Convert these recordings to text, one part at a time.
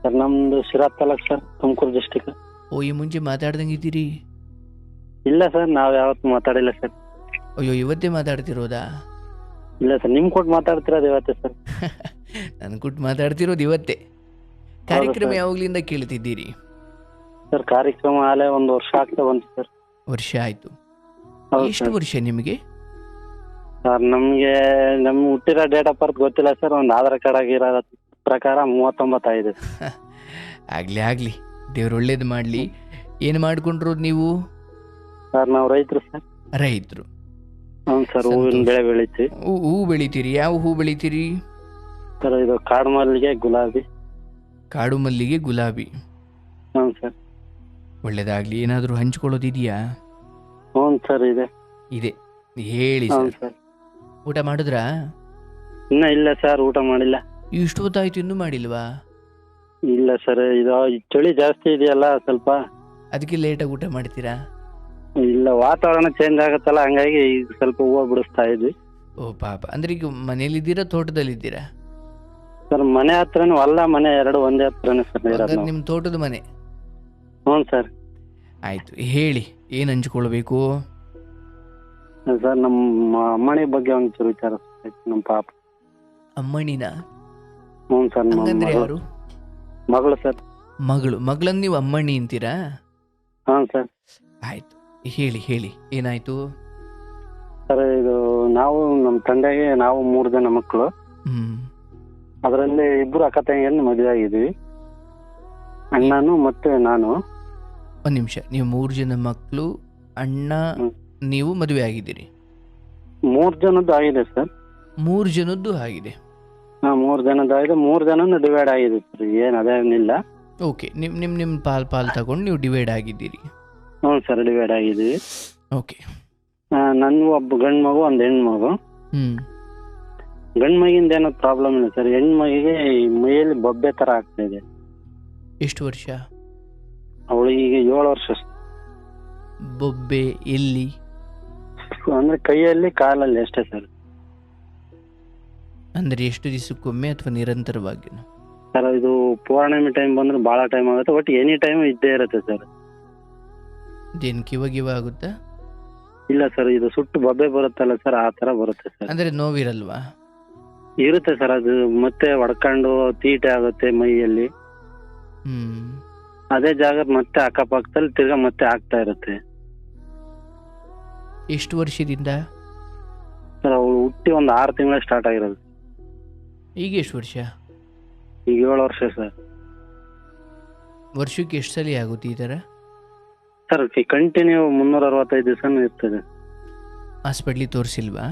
Sir ನಮ್ದು Sira taluk sir, Tumakuru district. ಓ, ಈ ಮುಂಚೆ ಮಾತಾಡ್ದಂಗಿದ್ದೀರಿ? ಇಲ್ಲ ಸರ್, ನಾವ್ ಯಾವತ್ತು ಮಾತಾಡಿಲ್ಲ ಸರ್. ಅಯ್ಯೋ, ಇವತ್ತೇ ಮಾತಾಡ್ತಿರೋದಾ? ಇಲ್ಲ ಸರ್, ನಿಮ್ ಕೊಟ್ಟು ಮಾತಾಡ್ತಿರೋದು ಇವತ್ತೇ ಸರ್. ನಾನು ಕೊಟ್ಟು ಮಾತಾಡ್ತಿರೋದು ಇವತ್ತೇ. ಕಾರ್ಯಕ್ರಮ ಯಾವಾಗ್ಲಿಂದ ಕೇಳ್ತಿದ್ದೀರಿ? ಸರ್ ಕಾರ್ಯಕ್ರಮ ಆಲೆ 1 ವರ್ಷ ಆಗ್ತಾ ಬಂತು ಸರ್. ವರ್ಷ ಆಯ್ತು. ಹೌದು ಎಷ್ಟು ಸರ್. ವರ್ಷ ನಿಮಗೆ? ಸರ್ ನಮ್ಗೆ ನಮ್ ಹುಟ್ಟಿರೋ ಡೇಟ್ ಆಫ್ ಬರ್ತ್ ಗೊತ್ತಿಲ್ಲ ಸರ್. ಒಂದು ಆಧಾರ್ ಕಾರ್ಡ್ ಆಗಿರೋ ಪ್ರಕಾರ 39 ಆಗಿದೆ. ಆಗ್ಲಿ ಆಗ್ಲಿ, ದೇವ್ರು ಒಳ್ಳೇದು ಮಾಡ್ಲಿ. ಏನು ಮಾಡ್ಕೊಂಡ್ರೋದು ನೀವು? ಸರ್ ನಾವು ರೈತರು ಸರ್. ರೈತರು? ಹ್ಞೂ ಸರ್, ಹೂವಿನ ಬೆಳೆ ಬೆಳಿತೀವಿ. ಹೂ ಬೆಳಿತೀರಿ? ಯಾವ ಹೂ ಬೆಳಿತೀರಿ? ಸರ್ ಇದು ಕಾಡು ಮಲ್ಲಿಗೆ, ಗುಲಾಬಿ. ಕಾಡು ಮಲ್ಲಿಗೆ, ಗುಲಾಬಿ. ಹ್ಞೂ ಸರ್. ಒಳ್ಳೇದಾಗ್ಲಿ. ಏನಾದರೂ ಹಂಚ್ಕೊಳ್ಳೋದಿದೆಯಾ? ಹ್ಞೂ ಸರ್ ಇದೆ. ಇದೆ, ಹೇಳಿ ಹ್ಞೂ ಸರ್. ಸರ್. ಊಟ ಮಾಡಿದ್ರಾ? ಇನ್ನ ಇಲ್ಲ ಸರ್, ಊಟ ಮಾಡಿಲ್ಲ. ಇಷ್ಟು ಹೊತ್ತಾಯ್ತು ಇನ್ನೂ ಮಾಡಿಲ್ವಾ? ಇಲ್ಲ ಸರ್, ಇದು ಚಳಿ ಜಾಸ್ತಿ ಇದೆಯಲ್ಲ ಸ್ವಲ್ಪ. ಅದಕ್ಕೆ ಲೇಟಾಗಿ ಊಟ ಮಾಡ್ತೀರಾ? ಇಲ್ಲ, ವಾತಾವರಣ ಚೇಂಜ್ ಆಗುತ್ತಲ್ಲ, ಹಂಗಾಗಿ ಈಗ ಸ್ವಲ್ಪ ಹೂವು ಬಿಡಿಸ್ತಾ ಇದ್ವಿ. ಓ ಪಾಪ. ಅಂದ್ರೆ ಈಗ ಮನೇಲಿದ್ದೀರಾ, ತೋಟದಲ್ಲಿದ್ದೀರಾ? ಸರ್ ಮನೆ ಹತ್ರನೇ, ಹೊಲ ಮನೆ ಎರಡು ಒಂದೇ ಹತ್ರನೇ ಸರ್ ಇರೋದು ನಾವು. ನಿಮ್ಮ ತೋಟದ ಮನೆ? ಹ್ಞೂ ಸರ್. ಆಯ್ತು, ಹೇಳಿ ಏನು ಹಂಚ್ಕೊಳ್ಬೇಕು? ಸರ್ ನಮ್ಮ ಅಮ್ಮಣಿ ಬಗ್ಗೆ ಒಂಚೂರು ವಿಚಾರಿಸ್ಬೇಕು, ನಮ್ಮ ಪಾಪ. ಅಮ್ಮಣಿನ? ಹ್ಞೂ ಸರ್. ನಮ್ಮ ಹಂಗಂದ್ರೆ ಯಾರು? ಮಗಳು ಸರ್. ಮಗಳು? ಮಗಳನ್ನ ನೀವು ಅಮ್ಮಣ್ಣಿ ಅಂತೀರಾ? ಹಾಂ ಸರ್. ಆಯ್ತು, ಹೇಳಿ ಹೇಳಿ, ಏನಾಯ್ತು? ಸರ್ ಇದು ನಾವು ನಮ್ಮ ತಂದೆಗೆ ನಾವು 3 ಜನ ಮಕ್ಕಳು. ಅದರಲ್ಲಿ 2 ಅಕ್ಕ ತಂಗಿಯನ್ನು ಮದುವೆ ಆಗಿದ್ವಿ, ಅಣ್ಣನು ಮತ್ತೆ ನಾನು. ಒಂದು ನಿಮಿಷ, ನೀವು 3 ಜನ ಮಕ್ಕಳು, ಅಣ್ಣ, ನೀವು ಮದುವೆ ಆಗಿದ್ದೀರಿ? 3 ಜನದ್ದು ಆಗಿದೆ ಸರ್. 3 ಜನದ್ದು ಆಗಿದೆ? ಹಾಂ, 3 ಜನದ್ದು ಆಗಿದೆ. 3 ಜನನು ಡಿವೈಡ್ ಆಗಿದೆ ಸರ್, ಏನು ಅದೇನಿಲ್ಲ. ಓಕೆ, ನಿಮ್ಮ ಪಾಲ್ ತಗೊಂಡು ನೀವು ಡಿವೈಡ್ ಆಗಿದ್ದೀರಿ? ಹ್ಞೂ ಸರ್, ಡಿವೈಡ್ ಆಗಿದ್ದೀವಿ. ಓಕೆ. ನನಗೂ ಒಬ್ಬ ಗಂಡು ಮಗು, ಒಂದು ಹೆಣ್ಣು ಮಗು. ಗಂಡು ಮಗಿಂದ ಏನೋ ಪ್ರಾಬ್ಲಮ್ ಇಲ್ಲ ಸರ್. ಹೆಣ್ಣು ಮಗಿಗೆ ಮೈಯಲ್ಲಿ ಬೊಬ್ಬೆ ಥರ ಆಗ್ತಾ ಇದೆ. ಎಷ್ಟು ವರ್ಷ? ಅವಳಿಗೆ ಈಗ 7 ವರ್ಷ. ಬೊಬ್ಬೆ ಎಲ್ಲಿ? ಅಂದ್ರೆ ಕೈಯಲ್ಲಿ, ಕಾಲಲ್ಲಿ ಅಷ್ಟೇ ಸರ್. ಅಂದ್ರೆ ಎಷ್ಟು ದಿವಸಕ್ಕೊಮ್ಮೆ ಅಥವಾ ನಿರಂತರವಾಗಿ? ಸರ್ ಇದು ಪೌರ್ಣಮಿ ಟೈಮ್ ಬಂದ್ರೆ ಬಹಳ ಟೈಮ್ ಆಗುತ್ತೆ, ಬಟ್ ಎನಿ ಟೈಮ್ ಇದ್ದೇ ಇರುತ್ತೆ ಸರ್. ಇದೇನು ಕಿವ ಆಗುತ್ತಾ? ಇಲ್ಲ ಸರ್, ಇದು ಸುಟ್ಟು ಬೊಬ್ಬೆ ಬರುತ್ತಲ್ಲ ಸರ್, ಆ ತರ ಬರುತ್ತೆ ಸರ್. ಅಂದ್ರೆ ನೋವಿರಲ್ವಾ? ಇರುತ್ತೆ ಸರ್, ಅದು ಮತ್ತೆ ಹೊಡ್ಕೊಂಡು ತೀಟೆ ಆಗುತ್ತೆ ಮೈಯಲ್ಲಿ. ಅದೇ ಜಾಗ ಮತ್ತೆ ಅಕ್ಕಪಕ್ಕದಲ್ಲಿ ತಿರ್ಗಾ ಮತ್ತೆ ಆಗ್ತಾ ಇರುತ್ತೆ. ಎಷ್ಟು ವರ್ಷದಿಂದ? ಸರ್ ಅವಳು ಹುಟ್ಟಿ ಒಂದು 6 ತಿಂಗಳ ಸ್ಟಾರ್ಟ್ ಆಗಿರೋದು. ಈಗ ಎಷ್ಟು ವರ್ಷ? ಈಗ 7 ವರ್ಷ ಸರ್. ವರ್ಷಕ್ಕೆ ಎಷ್ಟು ಸಲ ಆಗುತ್ತೆ ಈ ಥರ? ಸರ್ ಕಂಟಿನ್ಯೂ 365 ದಿವಸನೂ ಇರ್ತದೆ. ಹಾಸ್ಪಿಟ್ಲಿಗೆ ತೋರಿಸಿಲ್ವಾ?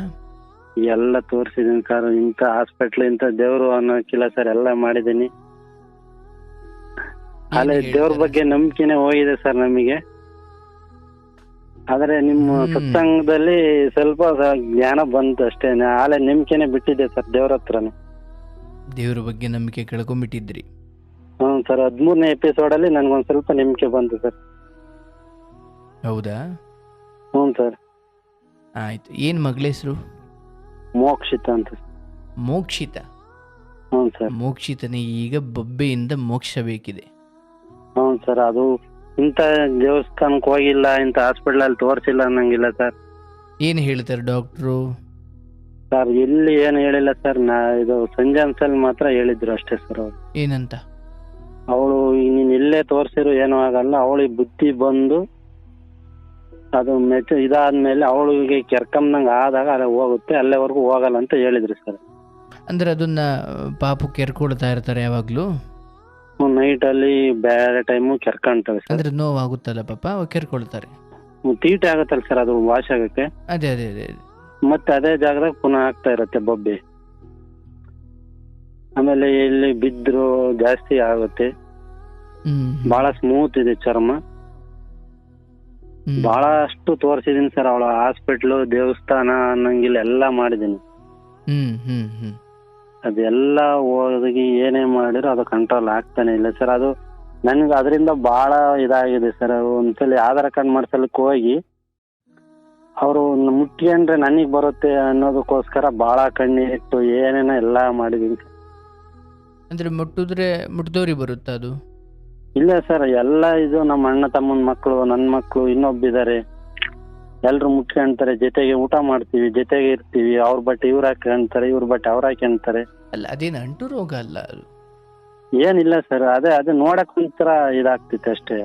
ಎಲ್ಲ ತೋರಿಸಿದೀನಿ ಸರ್. ಇಂಥ ಹಾಸ್ಪಿಟ್ಲ್ ಇಂಥ ದೇವ್ರು ಅನ್ನೋಕ್ಕಿಲ್ಲ ಸರ್, ಎಲ್ಲ ಮಾಡಿದ್ದೀನಿ. ಅಲ್ಲೇ ದೇವ್ರ ಬಗ್ಗೆ ನಂಬಿಕೆನೆ ಹೋಗಿದೆ ಸರ್ ನಮಗೆ. ಆದ್ರೆ ನಿಮ್ಮ ಸತ್ಸಂಗದಲ್ಲಿ ಸ್ವಲ್ಪ ಜ್ಞಾನ ಬಂತು ಅಷ್ಟೇ. ಆಲೆ ನಂಬಿಕೆನೆ ಬಿಟ್ಟಿದ್ದೆ ಸರ್ ದೇವ್ರ ಹತ್ರನೇ. ದೇವ್ರ ಬಗ್ಗೆ ನಂಬಿಕೆ ಕಳ್ಕೊಂಡ್ಬಿಟ್ಟಿದ್ರಿ? ಹ್ಞೂ ಸರ್, 13ನೇ ಎಪಿಸೋಡಲ್ಲಿ ನನ್ಗೊಂದು ಸ್ವಲ್ಪ ನಂಬಿಕೆ ಬಂತು ಸರ್. ಹೌದಾ? ಹ್ಞೂ ಸರ್. ಆಯ್ತು. ಏನು ಮಗಳ ಹೆಸರು? ಮೋಕ್ಷಿತ ಅಂತ. ಮೋಕ್ಷಿತ? ಹ್ಞೂ ಸರ್. ಮೋಕ್ಷಿತನೇ ಈಗ ಬೊಬ್ಬೆಯಿಂದ ಮೋಕ್ಷ ಬೇಕಿದೆ? ಹ್ಞೂ ಸರ್. ಅದು ಇಂಥ ದೇವಸ್ಥಾನಕ್ಕೆ ಹೋಗಿಲ್ಲ, ಇಂಥ ಹಾಸ್ಪಿಟ್ಲಲ್ಲಿ ತೋರಿಸಿಲ್ಲ ಅನ್ನಂಗಿಲ್ಲ ಸರ್. ಏನು ಹೇಳ್ತಾರೆ ಡಾಕ್ಟ್ರು? ಸರ್ ಎಲ್ಲಿ ಏನು ಹೇಳಿಲ್ಲ ಸರ್. ಇದು ಸಂಜೆ ಅನ್ಸಲ್ಲಿ ಮಾತ್ರ ಹೇಳಿದ್ರು ಅಷ್ಟೇ ಸರ್. ಅವ್ರು ಏನಂತ? ಅವಳು ನೀನು ಎಲ್ಲೇ ತೋರಿಸಿರು ಏನೂ ಆಗಲ್ಲ, ಅವಳಿಗೆ ಬುದ್ಧಿ ಬಂದು ಅದು ಇದಾದ್ಮೇಲೆ ಅವಳಿಗೆ ಕೆರ್ಕಂಬಂಗೆ ಆದಾಗ ಅಲ್ಲೇ ಹೋಗುತ್ತೆ, ಅಲ್ಲೇವರೆಗೂ ಹೋಗಲ್ಲ ಅಂತ ಹೇಳಿದ್ರು ಸರ್. ಅಂದ್ರೆ ಅದನ್ನ ಪಾಪು ಕೆರ್ಕೊಳ್ತಾ ಇರ್ತಾರೆ ಯಾವಾಗ್ಲೂ? ನೈಟಲ್ಲಿ ಬೇರೆ ಟೈಮು ಕೆರ್ಕೊಂತವೆ ಸರ್. ಅಂದ್ರೆ ನೋವಾಗುತ್ತಲ್ಲ ಪಾಪ, ಅವಾಗ ಕೆರ್ಕೊಳ್ತಾರೆ. ತೀಟೆ ಆಗುತ್ತಲ್ಲ ಸರ್ ಅದು ವಾಶ್ ಆಗಕ್ಕೆ. ಅದೇ ಅದೇ ಅದೇ. ಮತ್ತೆ ಅದೇ ಜಾಗದಾಗ ಪುನಃ ಆಗ್ತಾ ಇರುತ್ತೆ ಬೊಬ್ಬೆ. ಆಮೇಲೆ ಎಲ್ಲಿ ಬಿದ್ರು ಜಾಸ್ತಿ ಆಗುತ್ತೆ. ಬಹಳ ಸ್ಮೂತ್ ಇದೆ ಚರ್ಮ. ಬಹಳಷ್ಟು ತೋರಿಸಿದೀನಿ ಸರ್. ಅವಳ ಹಾಸ್ಪಿಟ್ಲು, ದೇವಸ್ಥಾನ ಅನ್ನಂಗಿಲ್ಲ ಎಲ್ಲ ಮಾಡಿದೀನಿ. ಅದೆಲ್ಲ ಹೋಗಿ ಏನೇ ಮಾಡಿದ್ರು ಅದು ಕಂಟ್ರೋಲ್ ಆಗ್ತಾನೆ ಇಲ್ಲ ಸರ್. ಅದು ನನ್ಗೆ ಅದರಿಂದ ಬಹಳ ಇದಾಗಿದೆ ಸರ್. ಒಂದ್ಸಲಿ ಆಧಾರ್ ಕಾರ್ಡ್ ಮಾಡ್ಸಲಿಕ್ಕೆ ಹೋಗಿ ಅವರು ಮುಟ್ಕೊಂಡ್ರೆ ನನಗ್ ಬರುತ್ತೆ ಅನ್ನೋದಕ್ಕೋಸ್ಕರ ಬಹಳ ಕಣ್ಣೀರಿಟ್ಟು ಏನೇನೋ ಎಲ್ಲ ಮಾಡಿದೀನಿ. ಅಂದರೆ ಮುಟ್ಟಿದವ್ರಿಗೆ ಬರುತ್ತಾ ಅದು? ಇಲ್ಲ ಸರ್, ಎಲ್ಲ ಇದು ನಮ್ಮ ಅಣ್ಣ ತಮ್ಮನ ಮಕ್ಕಳು, ನನ್ನ ಮಕ್ಕಳು, ಇನ್ನೊಬ್ಬಿದ್ದಾರೆ, ಎಲ್ರು ಮುಟ್ಕೊಂತಾರೆ. ಜೊತೆಗೆ ಊಟ ಮಾಡ್ತೀವಿ, ಜೊತೆಗೆ ಇರ್ತೀವಿ. ಅವ್ರ ಬಟ್ಟೆ ಇವ್ರು ಹಾಕೊಂತಾರೆ, ಇವ್ರ ಬಟ್ಟೆ ಅವ್ರು ಹಾಕೊಂತಾರೆ. ಅಲ್ಲ, ಅದೇನು ಅಂಟು ರೋಗ ಅಲ್ಲ ಅದು. ಏನಿಲ್ಲ ಸರ್, ಅದೇ ನೋಡಕ್ ಒಂಥರ ಇದಾಗ್ತಿತ್ತು ಅಷ್ಟೇ.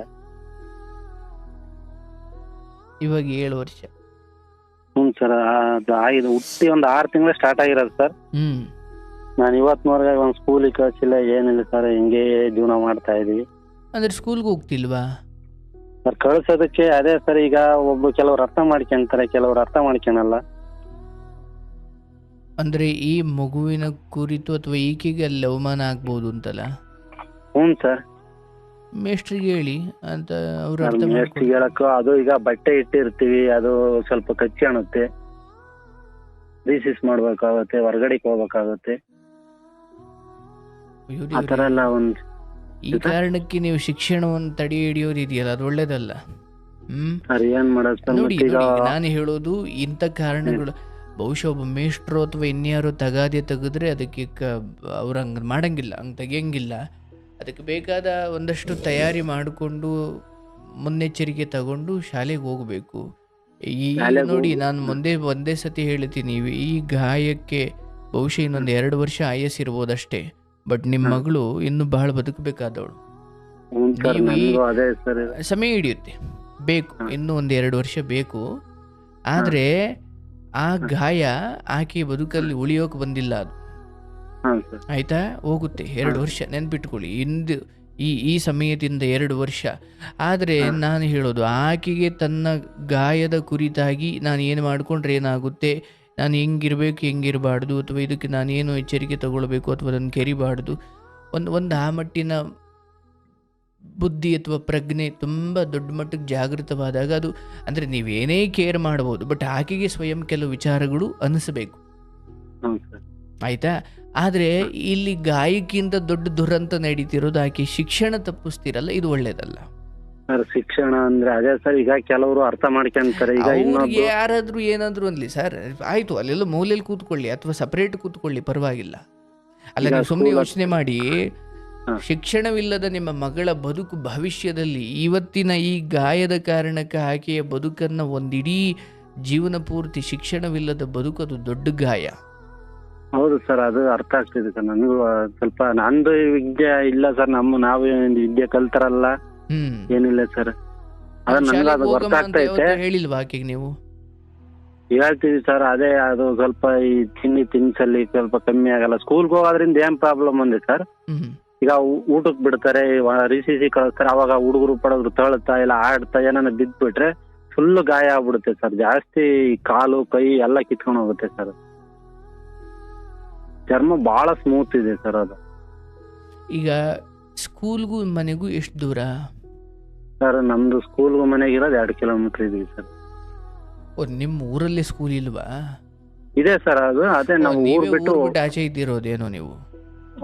ಇವಾಗ 7 ವರ್ಷ. ಹ್ಞೂ ಸರ್, ಅದು ಆಗಿದೆ. ಹುಟ್ಟಿ ಒಂದು 6 ತಿಂಗಳು ಸ್ಟಾರ್ಟ್ ಆಗಿರೋದು ಸರ್. ನಾನು ಇವತ್ತಿನವರೆಗೆ ಒಂದು ಸ್ಕೂಲಿಗೆ ಕಳಿಸಿಲ್ಲ, ಏನಿಲ್ಲ ಸರ್. ಹಿಂಗೆ ಜೀವನ ಮಾಡ್ತಾ ಇದೀವಿ. ಅಂದ್ರೆ ಸ್ಕೂಲ್ಗೆ ಹೋಗ್ತಿಲ್ವಾ ಸರ್? ಕಳ್ಸೋದಕ್ಕೆ ಅದೇ ಸರ್, ಈಗ ಕೆಲವ್ರು ಅರ್ಥ ಮಾಡ್ಕೊಂತಾರೆ, ಕೆಲವ್ರು ಅರ್ಥ ಮಾಡ್ಕೊಳಲ್ಲ. ಅಂದ್ರೆ ಈ ಮಗುವಿನ ಕುರಿತು ಅಥವಾ ಈಕೆಗೆ ಅಲ್ಲಿ ಅವಮಾನ ಆಗ್ಬೋದು ಅಂತಲ್ಲ? ಹ್ಞೂ ಸರ್. ಮೇಸ್ಟ್ರಿಗೆ ಹೇಳಿ ಅಂತ ಅವ್ರು ಅರ್ಥ ಮೇಸ್ಟ್ರಿಗೆ ಮಾಡ್ಕೊಂಡು. ಹೇಳಕ್ಕೂ ಅದು ಈಗ ಬಟ್ಟೆ ಇಟ್ಟಿರ್ತೀವಿ, ಅದು ಸ್ವಲ್ಪ ಕಚ್ಚಾಣುತ್ತೆ, ರೀಸಿಸ್ ಮಾಡ್ಬೇಕಾಗತ್ತೆ, ಹೊರಗಡೆಗೆ ಹೋಗ್ಬೇಕಾಗತ್ತೆ, ಅಯ್ಯೋ ಆ ದೇವ್ರೇ, ಥರ ಎಲ್ಲ ಒಂದು. ಈ ಕಾರಣಕ್ಕೆ ನೀವು ಶಿಕ್ಷಣವನ್ನು ತಡೆ ಹಿಡಿಯೋದು ಇದೆಯಲ್ಲ, ಅದು ಒಳ್ಳೇದಲ್ಲ. ಸರ್ ಏನ್ ಮಾಡೋದು ಸರ್? ನೋಡಿ ಮತ್ತೀಗ ನೋಡಿ, ನಾನು ಹೇಳೋದು ಇಂಥ ಕಾರಣಗಳು. ಬಹುಶಃ ಒಬ್ಬ ಮೇಷ್ಟ್ರು ಅಥವಾ ಇನ್ಯಾರೋ ತಗಾದೆ ತೆಗೆದ್ರೆ ಅದಕ್ಕೆ ಅವ್ರು ಹಂಗೆ ಮಾಡಂಗಿಲ್ಲ, ಹಂಗೆ ತೆಗಿಯಂಗಿಲ್ಲ. ಅದಕ್ಕೆ ಬೇಕಾದ ಒಂದಷ್ಟು ತಯಾರಿ ಮಾಡಿಕೊಂಡು ಮುನ್ನೆಚ್ಚರಿಕೆ ತಗೊಂಡು ಶಾಲೆಗೆ ಹೋಗಬೇಕು. ಈ ನೋಡಿ, ನಾನು ಒಂದೇ ಸತಿ ಹೇಳ್ತೀನಿ, ಈ ಗಾಯಕ್ಕೆ ಬಹುಶಃ ಇನ್ನೊಂದು 2 ವರ್ಷ ಆಯಸ್ಸಿರ್ಬೋದಷ್ಟೇ. ಬಟ್ ನಿಮ್ಮ ಮಗಳು ಇನ್ನು ಬಹಳ ಬದುಕಬೇಕಾದವಳು. ಹ್ಞೂ ಸರ್, ನೀವು ನನಗೂ ಅದೇ ಸರ್. ಸಮಯ ಹಿಡಿಯುತ್ತೆ, ಬೇಕು, ಇನ್ನೂ ಒಂದು 2 ವರ್ಷ ಬೇಕು. ಆದರೆ ಆ ಗಾಯ ಆಕೆ ಬದುಕಲ್ಲಿ ಉಳಿಯೋಕೆ ಬಂದಿಲ್ಲ. ಅದು ಹಾಂ ಸರ್. ಆಯ್ತಾ, ಹೋಗುತ್ತೆ. 2 ವರ್ಷ ನೆನ್ಪಿಟ್ಕೊಳ್ಳಿ. ಈ ಸಮಯದಿಂದ 2 ವರ್ಷ. ಆದರೆ ನಾನು ಹೇಳೋದು, ಆಕೆಗೆ ತನ್ನ ಗಾಯದ ಕುರಿತಾಗಿ ನಾನು ಏನು ಮಾಡಿಕೊಂಡ್ರೆ ಏನಾಗುತ್ತೆ, ನಾನು ಹೆಂಗಿರಬಾರ್ದು, ಅಥವಾ ಇದಕ್ಕೆ ನಾನೇನು ಎಚ್ಚರಿಕೆ ತಗೊಳ್ಬೇಕು, ಅಥವಾ ಅದನ್ನು ಕೆರಿಬಾರ್ದು, ಒಂದು ಆ ಮಟ್ಟಿನ ಬುದ್ಧಿ ಅಥವಾ ಪ್ರಜ್ಞೆ ತುಂಬ ದೊಡ್ಡ ಮಟ್ಟಕ್ಕೆ ಜಾಗೃತವಾದಾಗ ಅದು, ಅಂದರೆ ನೀವೇನೇ ಕೇರ್ ಮಾಡ್ಬೋದು, ಬಟ್ ಆಕೆಗೆ ಸ್ವಯಂ ಕೆಲವು ವಿಚಾರಗಳು ಅನಿಸಬೇಕು. ಆಯಿತಾ? ಆದರೆ ಇಲ್ಲಿ ಗಾಯಕ್ಕಿಂತ ದೊಡ್ಡ ದುರಂತ ನಡೀತಿರೋದು ಆಕೆ ಶಿಕ್ಷಣ ತಪ್ಪಿಸ್ತಿರಲ್ಲ, ಇದು ಒಳ್ಳೇದಲ್ಲ ಸರ್. ಶಿಕ್ಷಣ ಅಂದ್ರೆ ಅದೇ ಸರ್, ಈಗ ಕೆಲವರು ಅರ್ಥ ಮಾಡ್ಕೊಂತಾರೆ. ಈಗ ಅವ್ರಿಗೆ ಯಾರಾದರೂ ಏನಾದರೂ ಅನ್ಲಿ ಸರ್, ಆಯಿತು, ಅಲ್ಲೆಲ್ಲ ಮೂಲೆಯಲ್ಲಿ ಕೂತ್ಕೊಳ್ಳಿ ಅಥವಾ ಸಪ್ರೇಟ್ ಕೂತ್ಕೊಳ್ಳಿ, ಪರವಾಗಿಲ್ಲ. ಅಲ್ಲ, ನೀವು ಸುಮ್ಮನೆ ಯೋಚನೆ ಮಾಡಿ, ಶಿಕ್ಷಣವಿಲ್ಲದ ನಿಮ್ಮ ಮಗಳ ಬದುಕು ಭವಿಷ್ಯದಲ್ಲಿ ಇವತ್ತಿನ ಈ ಗಾಯದ ಕಾರಣಕ್ಕೆ ಆಕೆಯ ಬದುಕನ್ನು ಒಂದಿಡೀ ಜೀವನ ಪೂರ್ತಿ ಶಿಕ್ಷಣವಿಲ್ಲದ ಬದುಕು, ಅದು ದೊಡ್ಡ ಗಾಯ. ಹೌದು ಸರ್, ಅದು ಅರ್ಥ ಆಗ್ತಿದೆ ಸರ್. ನನಗೂ ಸ್ವಲ್ಪ ನಂದು ವಿದ್ಯೆ ಇಲ್ಲ ಸರ್, ನಾವು ವಿದ್ಯೆ ಕಲ್ತಾರಲ್ಲ, ಏನಿಲ್ಲ ಸರ್. ಅದ ನನಗೆ ಅದು ಅರ್ಥ ಆಗ್ತೈತೆ. ಹೇಳಿಲ್ವಾ ಆಕೆಗೆ ನೀವು? ಹೇಳ್ತೀವಿ ಸರ್, ಅದೇ ಅದು ಸ್ವಲ್ಪ ಈ ತಿನ್ಸಲ್ಲಿ ಸ್ವಲ್ಪ ಕಮ್ಮಿ ಆಗಲ್ಲ. ಸ್ಕೂಲ್ಗೆ ಹೋಗೋದ್ರಿಂದ ಏನ್ ಪ್ರಾಬ್ಲಮ್ ಅಂದೆ ಸರ್, ಈಗ ಊಟಕ್ಕೆ ಬಿಡ್ತಾರೆ, ರಿಸಿಸಿ ಕಳಿಸ್ತಾರೆ, ಅವಾಗ ಹುಡುಗರು ಪಡೋದ್ರು ತಳ್ತಾ ಇಲ್ಲ ಆಡ್ತಾ ಏನಾನ ಬಿದ್ಬಿಟ್ರೆ ಫುಲ್ ಗಾಯ ಆಗ್ಬಿಡುತ್ತೆ ಸರ್. ಜಾಸ್ತಿ ಕಾಲು ಕೈ ಎಲ್ಲ ಕಿತ್ಕೊಂಡು ಹೋಗುತ್ತೆ ಸರ್. ಚರ್ಮ ಬಹಳ ಸ್ಮೂತ್ ಇದೆ ಸರ್ ಅದು. ಈಗ ಸ್ಕೂಲ್ಗೂ ಮನೆಗೂ ಎಷ್ಟು ದೂರ ಸರ್? ನಮ್ದು ಸ್ಕೂಲ್ಗೂ ಮನೆಗೆ ಇರೋದು 2 ಕಿಲೋಮೀಟರ್ ಇದೀವಿ ಸರ್. ನಿಮ್ಮ ಊರಲ್ಲೇ ಸ್ಕೂಲ್ ಇಲ್ವಾ? ಇದೆ ಸರ್, ಅದೇ ನಾವು ಊರ್ ಬಿಟ್ಟು ಆಚೆ ಇದ್ದಿರೋದೇನೋ ನೀವು?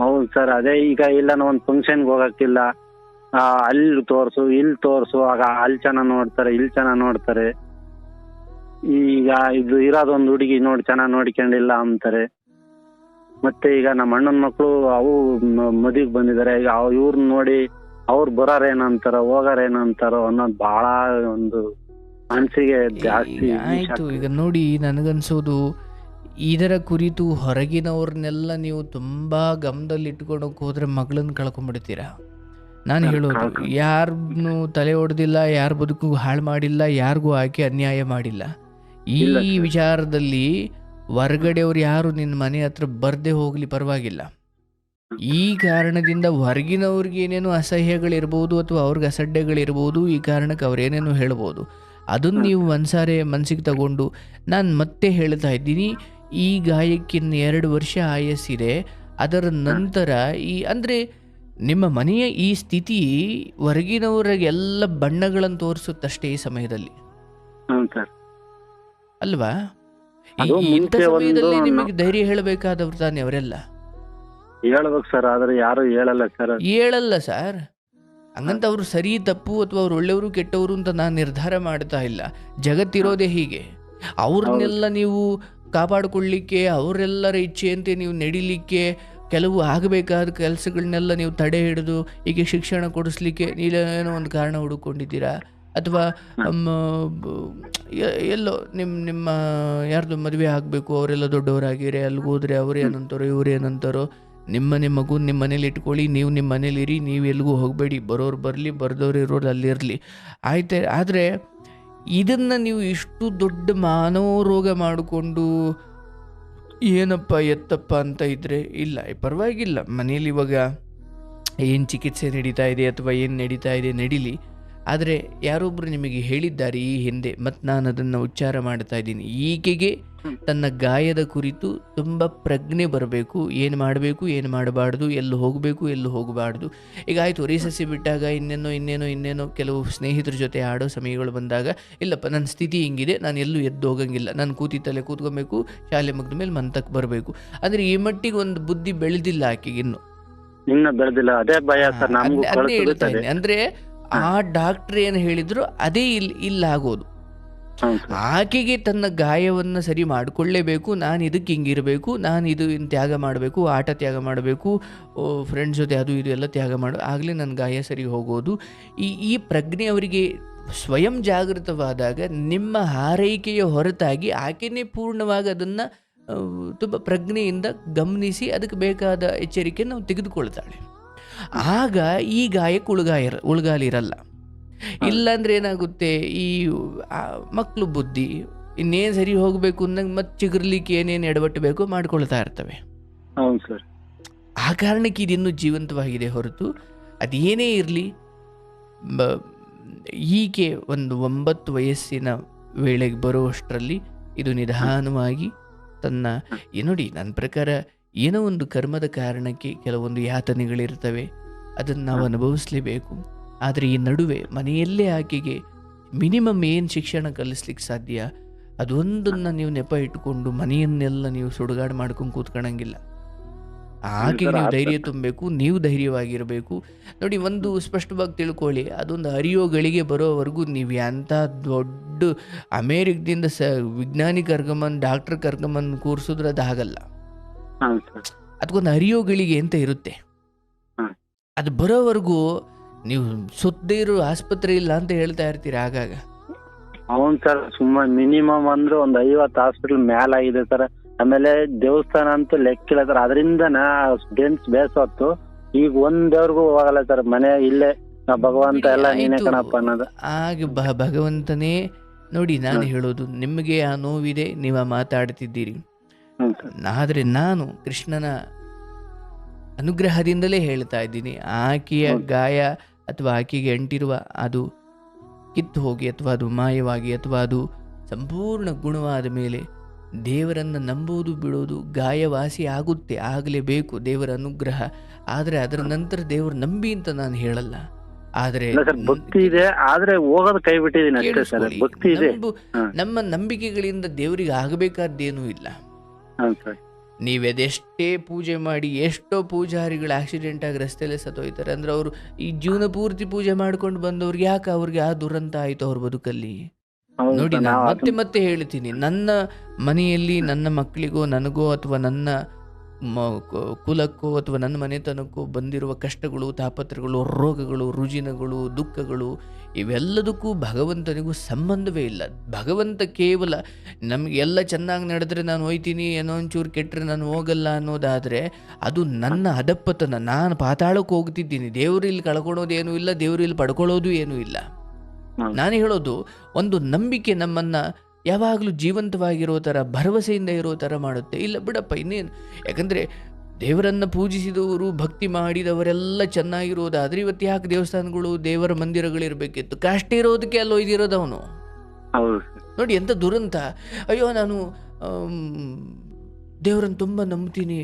ಹೌದು ಸರ್, ಅದೇ ಈಗ ಇಲ್ಲ ನಾವು ಒಂದು ಫಂಕ್ಷನ್ಗೆ ಹೋಗಕ್ಕಿಲ್ಲ, ಅಲ್ಲಿ ತೋರ್ಸು ಇಲ್ಲಿ ತೋರ್ಸು, ಆಗ ಅಲ್ಲಿ ಚೆನ್ನಾಗ್ ನೋಡ್ತಾರೆ, ಇಲ್ಲಿ ಚೆನ್ನಾಗ್ ನೋಡ್ತಾರೆ. ಈಗ ಇದು ಇರೋದೊಂದು ಹುಡುಗಿ ನೋಡಿ ಚೆನ್ನಾಗ್ ನೋಡ್ಕೊಂಡಿಲ್ಲ ಅಂತಾರೆ. ಮತ್ತೆ ಈಗ ನಮ್ಮ ಅಣ್ಣನ ಮಕ್ಕಳು ಅವು ಮದುವೆಗೆ ಬಂದಿದ್ದಾರೆ, ಈಗ ಇವ್ರನ್ನ ನೋಡಿ ಅವ್ರು ಬರೋರೇನಂತಾರ ಹೋಗಾರೇನಂತಾರೋ ಅನ್ನೋದು ಬಹಳ ಒಂದು ಮನಸ್ಸಿಗೆ ಜಾಸ್ತಿ. ಆಯ್ತು, ಈಗ ನೋಡಿ, ನನಗನ್ಸೋದು ಇದರ ಕುರಿತು ಹೊರಗಿನವ್ರನ್ನೆಲ್ಲ ನೀವು ತುಂಬಾ ಗಮನದಲ್ಲಿ ಇಟ್ಕೊಳಕ್ ಹೋದ್ರೆ ಮಗಳನ್ನ ಕಳ್ಕೊಂಡ್ಬಿಡ್ತೀರಾ. ನಾನು ಹೇಳೋದು, ಯಾರನ್ನು ತಲೆ ಹೊಡೆದಿಲ್ಲ, ಯಾರ ಬದುಕು ಹಾಳು ಮಾಡಿಲ್ಲ, ಯಾರಿಗೂ ಆಕೆ ಅನ್ಯಾಯ ಮಾಡಿಲ್ಲ. ಈ ವಿಚಾರದಲ್ಲಿ ಹೊರಗಡೆಯವ್ರು ಯಾರು ನಿನ್ನ ಮನೆ ಹತ್ರ ಬರ್ದೇ ಹೋಗ್ಲಿ, ಪರವಾಗಿಲ್ಲ. ಈ ಕಾರಣದಿಂದ ಹೊರಗಿನವ್ರಿಗೆ ಏನೇನೋ ಅಸಹ್ಯಗಳಿರ್ಬೋದು ಅಥವಾ ಅವ್ರಿಗೆ ಅಸಡ್ಡೆಗಳಿರ್ಬೋದು, ಈ ಕಾರಣಕ್ಕೆ ಅವ್ರೇನೇನೋ ಹೇಳ್ಬೋದು. ಅದನ್ನು ನೀವು ಒಂದ್ಸಾರಿ ಮನಸ್ಸಿಗೆ ತಗೊಂಡು, ನಾನು ಮತ್ತೆ ಹೇಳ್ತಾ ಇದ್ದೀನಿ, ಈ ಗಾಯಕ್ಕಿನ್ನ 2 ವರ್ಷ ಆಯಸ್ಸಿದೆ. ಅದರ ನಂತರ ಅಂದರೆ ನಿಮ್ಮ ಮನೆಯ ಈ ಸ್ಥಿತಿ ಹೊರಗಿನವರಿಗೆಲ್ಲ ಬಣ್ಣಗಳನ್ನು ತೋರಿಸುತ್ತಷ್ಟೇ ಈ ಸಮಯದಲ್ಲಿ, ಅಲ್ವಾ? ಇಂಥ ಸಮಯದಲ್ಲಿ ನಿಮಗೆ ಧೈರ್ಯ ಹೇಳಬೇಕಾದವ್ರು ತಾನೆ ಅವರೆಲ್ಲ. ಹೇಳ್ಬೇಕು ಸರ್, ಆದ್ರೆ ಯಾರು ಹೇಳಲ್ಲ ಸರ್. ಹಂಗಂತ ಅವರು ಸರಿ ತಪ್ಪು ಅಥವಾ ಅವ್ರು ಒಳ್ಳೆಯವರು ಕೆಟ್ಟವರು ಅಂತ ನಾನು ನಿರ್ಧಾರ ಮಾಡ್ತಾ ಇಲ್ಲ. ಜಗತ್ತಿರೋದೇ ಹೀಗೆ. ಅವ್ರನ್ನೆಲ್ಲ ನೀವು ಕಾಪಾಡಿಕೊಳ್ಳಿಕ್ಕೆ, ಅವರೆಲ್ಲರ ಇಚ್ಛೆಯಂತೆ ನೀವು ನಡಿಲಿಕ್ಕೆ ಕೆಲವು ಆಗಬೇಕಾದ ಕೆಲಸಗಳನ್ನೆಲ್ಲ ನೀವು ತಡೆ ಹಿಡಿದು ಈಗ ಶಿಕ್ಷಣ ಕೊಡಿಸ್ಲಿಕ್ಕೆ ನೀವೇನೋ ಒಂದು ಕಾರಣ ಹುಡುಕೊಂಡಿದ್ದೀರಾ, ಅಥವಾ ಎಲ್ಲೋ ನಿಮ್ಮ ಯಾರ್ದು ಮದುವೆ ಆಗಬೇಕು, ಅವರೆಲ್ಲ ದೊಡ್ಡವರಾಗಿರೆ, ಅಲ್ಲಿಗೆ ಹೋದರೆ ಅವ್ರೇನಂತಾರೋ ಇವ್ರೇನಂತಾರೋ. ನಿಮ್ಮ ಮಗು ನಿಮ್ಮ ಮನೇಲಿ ಇಟ್ಕೊಳ್ಳಿ, ನೀವು ನಿಮ್ಮ ಮನೇಲಿ ಇರಿ, ನೀವು ಎಲ್ಲಿಗೂ ಹೋಗಬೇಡಿ, ಬರೋರು ಬರಲಿ, ಬರ್ದವ್ರು ಇರೋರು ಅಲ್ಲಿರಲಿ, ಆಯ್ತು. ಆದರೆ ಇದನ್ನು ನೀವು ಇಷ್ಟು ದೊಡ್ಡ ಮಾನವರೋಗ ಮಾಡಿಕೊಂಡು ಏನಪ್ಪ ಎತ್ತಪ್ಪ ಅಂತ ಇದ್ದರೆ ಇಲ್ಲ, ಪರವಾಗಿಲ್ಲ. ಮನೇಲಿ ಇವಾಗ ಏನು ಚಿಕಿತ್ಸೆ ನಡೀತಾ ಇದೆ ಅಥವಾ ಏನು ನಡೀತಾ ಇದೆ ನಡೀಲಿ. ಆದರೆ ಯಾರೊಬ್ಬರು ನಿಮಗೆ ಹೇಳಿದ್ದಾರೆ ಈ ಹಿಂದೆ, ಮತ್ತು ನಾನು ಅದನ್ನು ಉಚ್ಚಾರ ಮಾಡ್ತಾ ಇದ್ದೀನಿ. ಈಕೆಗೆ ತನ್ನ ಗಾಯದ ಕುರಿತು ತುಂಬ ಪ್ರಜ್ಞೆ ಬರಬೇಕು, ಏನು ಮಾಡಬೇಕು ಏನು ಮಾಡಬಾರ್ದು, ಎಲ್ಲಿ ಹೋಗಬೇಕು ಎಲ್ಲಿ ಹೋಗಬಾರ್ದು. ಈಗ ಆಯಿತು, ರೀಸಸ್ಸಿ ಬಿಟ್ಟಾಗ ಇನ್ನೇನೋ ಕೆಲವು ಸ್ನೇಹಿತರ ಜೊತೆ ಆಡೋ ಸಮಯಗಳು ಬಂದಾಗ, ಇಲ್ಲಪ್ಪ ನನ್ನ ಸ್ಥಿತಿ ಹಿಂಗಿದೆ, ನಾನು ಎಲ್ಲೂ ಎದ್ದು ಹೋಗಂಗಿಲ್ಲ, ನಾನು ಕೂತಿತ್ತಲ್ಲೇ ಕೂತ್ಕೊಬೇಕು, ಶಾಲೆ ಮುಗಿದ ಮೇಲೆ ಮಂತಕ್ಕೆ ಬರಬೇಕು. ಅಂದರೆ ಈ ಮಟ್ಟಿಗೆ ಒಂದು ಬುದ್ಧಿ ಬೆಳೆದಿಲ್ಲ ಆಕೆಗೆ ಇನ್ನು ಬೆಳೆದಿಲ್ಲ. ಅದೇ ಭಯ ಸರ್, ನಮಗೂ ಅದನ್ನೇ ಹೇಳ್ತಾ ಇದ್ದೀನಿ. ಅಂದರೆ ಆ ಡಾಕ್ಟ್ರ್ ಏನು ಹೇಳಿದ್ರು ಅದೇ ಇಲ್ಲಾಗೋದು. ಆಕೆಗೆ ತನ್ನ ಗಾಯವನ್ನು ಸರಿ ಮಾಡಿಕೊಳ್ಳೇಬೇಕು. ನಾನು ಇದಕ್ಕೆ ಹಿಂಗಿರಬೇಕು, ನಾನು ಇದು ತ್ಯಾಗ ಮಾಡಬೇಕು, ಆಟ ತ್ಯಾಗ ಮಾಡಬೇಕು, ಫ್ರೆಂಡ್ಸ್ ಜೊತೆ ಅದು ಇದು ಎಲ್ಲ ತ್ಯಾಗ ಆಗಲೇ ನನ್ನ ಗಾಯ ಸರಿ ಹೋಗೋದು. ಈ ಪ್ರಜ್ಞೆ ಅವರಿಗೆ ಸ್ವಯಂ ಜಾಗೃತವಾದಾಗ ನಿಮ್ಮ ಹಾರೈಕೆಯ ಹೊರತಾಗಿ ಆಕೆಯೇ ಪೂರ್ಣವಾಗಿ ಅದನ್ನು ತುಂಬ ಪ್ರಜ್ಞೆಯಿಂದ ಗಮನಿಸಿ ಅದಕ್ಕೆ ಬೇಕಾದ ಎಚ್ಚರಿಕೆ ನಾವು ತೆಗೆದುಕೊಳ್ತಾಳೆ. ಆಗ ಈ ಗಾಯಕ್ಕೆ ಉಳ್ಗಾಲಿರಲ್ಲ. ಇಲ್ಲಾಂದ್ರೆ ಏನಾಗುತ್ತೆ, ಈ ಮಕ್ಕಳು ಬುದ್ಧಿ ಇನ್ನೇನು ಸರಿ ಹೋಗಬೇಕು ಅಂದಂಗೆ ಮತ್ತೆ ಚಿಗುರ್ಲಿಕ್ಕೆ ಏನೇನು ಎಡವಟ್ಟು ಬೇಕೋ ಮಾಡ್ಕೊಳ್ತಾ ಇರ್ತವೆ. ಆ ಕಾರಣಕ್ಕೆ ಇದಿನ್ನೂ ಜೀವಂತವಾಗಿದೆ ಹೊರತು ಅದೇನೇ ಇರಲಿ. ಹೀಗೆ ಒಂದು 9 ವಯಸ್ಸಿನ ವೇಳೆಗೆ ಬರುವಷ್ಟರಲ್ಲಿ ಇದು ನಿಧಾನವಾಗಿ ತನ್ನ ನೋಡಿ, ನನ್ನ ಪ್ರಕಾರ ಏನೋ ಒಂದು ಕರ್ಮದ ಕಾರಣಕ್ಕೆ ಕೆಲವೊಂದು ಯಾತನೆಗಳಿರ್ತವೆ, ಅದನ್ನು ನಾವು ಅನುಭವಿಸಲೇಬೇಕು. ಆದರೆ ಈ ನಡುವೆ ಮನೆಯಲ್ಲೇ ಆಕೆಗೆ ಮಿನಿಮಮ್ ಏನು ಶಿಕ್ಷಣ ಕಲಿಸ್ಲಿಕ್ಕೆ ಸಾಧ್ಯ ಅದೊಂದನ್ನು ನೀವು ನೆಪ ಇಟ್ಕೊಂಡು ಮನೆಯನ್ನೆಲ್ಲ ನೀವು ಸುಡುಗಾಡು ಮಾಡ್ಕೊಂಡು ಕೂತ್ಕೊಳ್ಳಂಗಿಲ್ಲ. ಆಕೆಗೆ ನೀವು ಧೈರ್ಯ ತುಂಬಬೇಕು, ನೀವು ಧೈರ್ಯವಾಗಿರಬೇಕು. ನೋಡಿ, ಒಂದು ಸ್ಪಷ್ಟವಾಗಿ ತಿಳ್ಕೊಳ್ಳಿ, ಅದೊಂದು ಹರಿಯೋ ಗಳಿಗೆ ಬರೋವರೆಗೂ ನೀವು ಎಂಥ ದೊಡ್ಡ ಅಮೇರಿಕದಿಂದ ವಿಜ್ಞಾನಿ ಕರ್ಕೊಂಬಂದು ಡಾಕ್ಟರ್ ಕರ್ಕೊಂಬಂದು ಕೂರಿಸಿದ್ರೆ ಅದು ಆಗಲ್ಲ. ಅದಕ್ಕೊಂದು ಹರಿಯೋ ಗಳಿಗೆ ಅಂತ ಇರುತ್ತೆ. ಅದು ಬರೋವರೆಗೂ ನೀವು ಸುತ್ತದೇ ಇರೋ ಆಸ್ಪತ್ರೆ ಇಲ್ಲ ಅಂತ ಹೇಳ್ತಾ ಇರ್ತೀರಿ ಆಗಾಗ. అవును ಸರ್, ಸುಮ್ಮನೆ ಮಿನಿಮಮ್ ಅಂದ್ರೆ ಒಂದು 50 ಹಾಸ್ಪಿಟಲ್ ಮೇಲಾಗಿದೆ ಸರ್. ಆಮೇಲೆ ದೇವಸ್ಥಾನ ಅಂತೂ ಲೆಕ್ಕಿಲ್ಲ ಸರ್. ಅದರಿಂದ ಸ್ಟೂಡೆಂಟ್ಸ್ ಬೇಸತ್ತು ಈಗ ಒಂದವ್ರಿಗೂ ಹೋಗಲ್ಲ ಸರ್. ಮನೆ ಇಲ್ಲೇ ಭಗವಂತ ಎಲ್ಲ ನೀನೇ ಕಣಪ್ಪ ಅನ್ನೋದು. ಆಗ ಭಗವಂತನೇ ನೋಡಿ, ನಾನು ಹೇಳೋದು ನಿಮಗೆ ಆ ನೋವಿದೆ, ನೀವು ಮಾತಾಡ್ತಿದ್ದೀರಿ. ಆದರೆ ನಾನು ಕೃಷ್ಣನ ಅನುಗ್ರಹದಿಂದಲೇ ಹೇಳ್ತಾ ಇದ್ದೀನಿ, ಆಕೆಯ ಗಾಯ ಅಥವಾ ಆಕೆಗೆ ಅಂಟಿರುವ ಅದು ಕಿತ್ತು ಹೋಗಿ ಅಥವಾ ಅದು ಮಾಯವಾಗಿ ಅಥವಾ ಅದು ಸಂಪೂರ್ಣ ಗುಣವಾದ ಮೇಲೆ ದೇವರನ್ನು ನಂಬುವುದು ಬಿಡೋದು ಗಾಯವಾಸಿ ಆಗುತ್ತೆ, ಆಗಲೇಬೇಕು, ದೇವರ ಅನುಗ್ರಹ. ಆದರೆ ಅದರ ನಂತರ ದೇವರು ನಂಬಿ ಅಂತ ನಾನು ಹೇಳಲ್ಲ. ಆದರೆ ಭಕ್ತಿ ಇದೆ, ಆದ್ರೆ ಹೋಗೋದು ಕೈ ಬಿಟ್ಟಿದ್ದೀನಿ ಅಷ್ಟೇ ಸರ್. ಭಕ್ತಿ ಇದೆ. ನಮ್ಮ ನಂಬಿಕೆಗಳಿಂದ ದೇವರಿಗೆ ಆಗಬೇಕಾದ್ದೇನೂ ಇಲ್ಲ. ನೀವೆದೆಷ್ಟೇ ಪೂಜೆ ಮಾಡಿ, ಎಷ್ಟೋ ಪೂಜಾರಿಗಳು ಆಕ್ಸಿಡೆಂಟ್ ಆಗಿ ರಸ್ತೆಯಲ್ಲೇ ಸತ್ತೋಯ್ತಾರೆ. ಅಂದ್ರೆ ಅವರು ಈ ಜೀವನ ಪೂರ್ತಿ ಪೂಜೆ ಮಾಡ್ಕೊಂಡು ಬಂದವ್ರಿಗೆ ಯಾಕೆ ಅವ್ರಿಗೆ ಆ ದುರಂತ ಆಯ್ತು ಅವ್ರ ಬದುಕಲ್ಲಿ? ನೋಡಿ, ನಾನು ಮತ್ತೆ ಹೇಳ್ತೀನಿ, ನನ್ನ ಮನೆಯಲ್ಲಿ ನನ್ನ ಮಕ್ಕಳಿಗೋ ನನಗೋ ಅಥವಾ ನನ್ನ ಕುಲಕ್ಕೋ ಅಥವಾ ನನ್ನ ಮನೆತನಕ್ಕೋ ಬಂದಿರುವ ಕಷ್ಟಗಳು, ತಾಪತ್ರಗಳು, ರೋಗಗಳು, ರುಜಿನಗಳು, ದುಃಖಗಳು ಇವೆಲ್ಲದಕ್ಕೂ ಭಗವಂತನಿಗೂ ಸಂಬಂಧವೇ ಇಲ್ಲ. ಭಗವಂತ ಕೇವಲ ನಮಗೆ ಎಲ್ಲ ಚೆನ್ನಾಗಿ ನಡೆದ್ರೆ ನಾನು ಹೋಯ್ತೀನಿ, ಏನೋ ಒಂಚೂರು ಕೆಟ್ಟರೆ ನಾನು ಹೋಗಲ್ಲ ಅನ್ನೋದಾದರೆ ಅದು ನನ್ನ ಅಧಪ್ಪತನ. ನಾನು ಪಾತಾಳಕ್ಕೆ ಹೋಗ್ತಿದ್ದೀನಿ, ದೇವರು ಇಲ್ಲಿ ಕಳ್ಕೊಳ್ಳೋದೇನೂ ಇಲ್ಲ, ದೇವರು ಇಲ್ಲಿ ಪಡ್ಕೊಳ್ಳೋದು ಏನೂ ಇಲ್ಲ. ನಾನು ಹೇಳೋದು, ಒಂದು ನಂಬಿಕೆ ನಮ್ಮನ್ನು ಯಾವಾಗಲೂ ಜೀವಂತವಾಗಿರೋ ಥರ, ಭರವಸೆಯಿಂದ ಇರೋ ಥರ ಮಾಡುತ್ತೆ. ಇಲ್ಲ ಬಿಡಪ್ಪ ಇನ್ನೇನು, ಯಾಕಂದರೆ ದೇವರನ್ನು ಪೂಜಿಸಿದವರು, ಭಕ್ತಿ ಮಾಡಿದವರೆಲ್ಲ ಚೆನ್ನಾಗಿರೋದಾದ್ರೆ ಇವತ್ತು ಯಾಕೆ ದೇವಸ್ಥಾನಗಳು, ದೇವರ ಮಂದಿರಗಳಿರಬೇಕಿತ್ತು? ಕಷ್ಟ ಇರೋದಕ್ಕೆ ಅಲ್ಲೋ ಇದಿರೋದು ಅವನು. ನೋಡಿ ಎಂಥ ದುರಂತ. ಅಯ್ಯೋ, ನಾನು ದೇವರನ್ನು ತುಂಬ ನಂಬ್ತೀನಿ,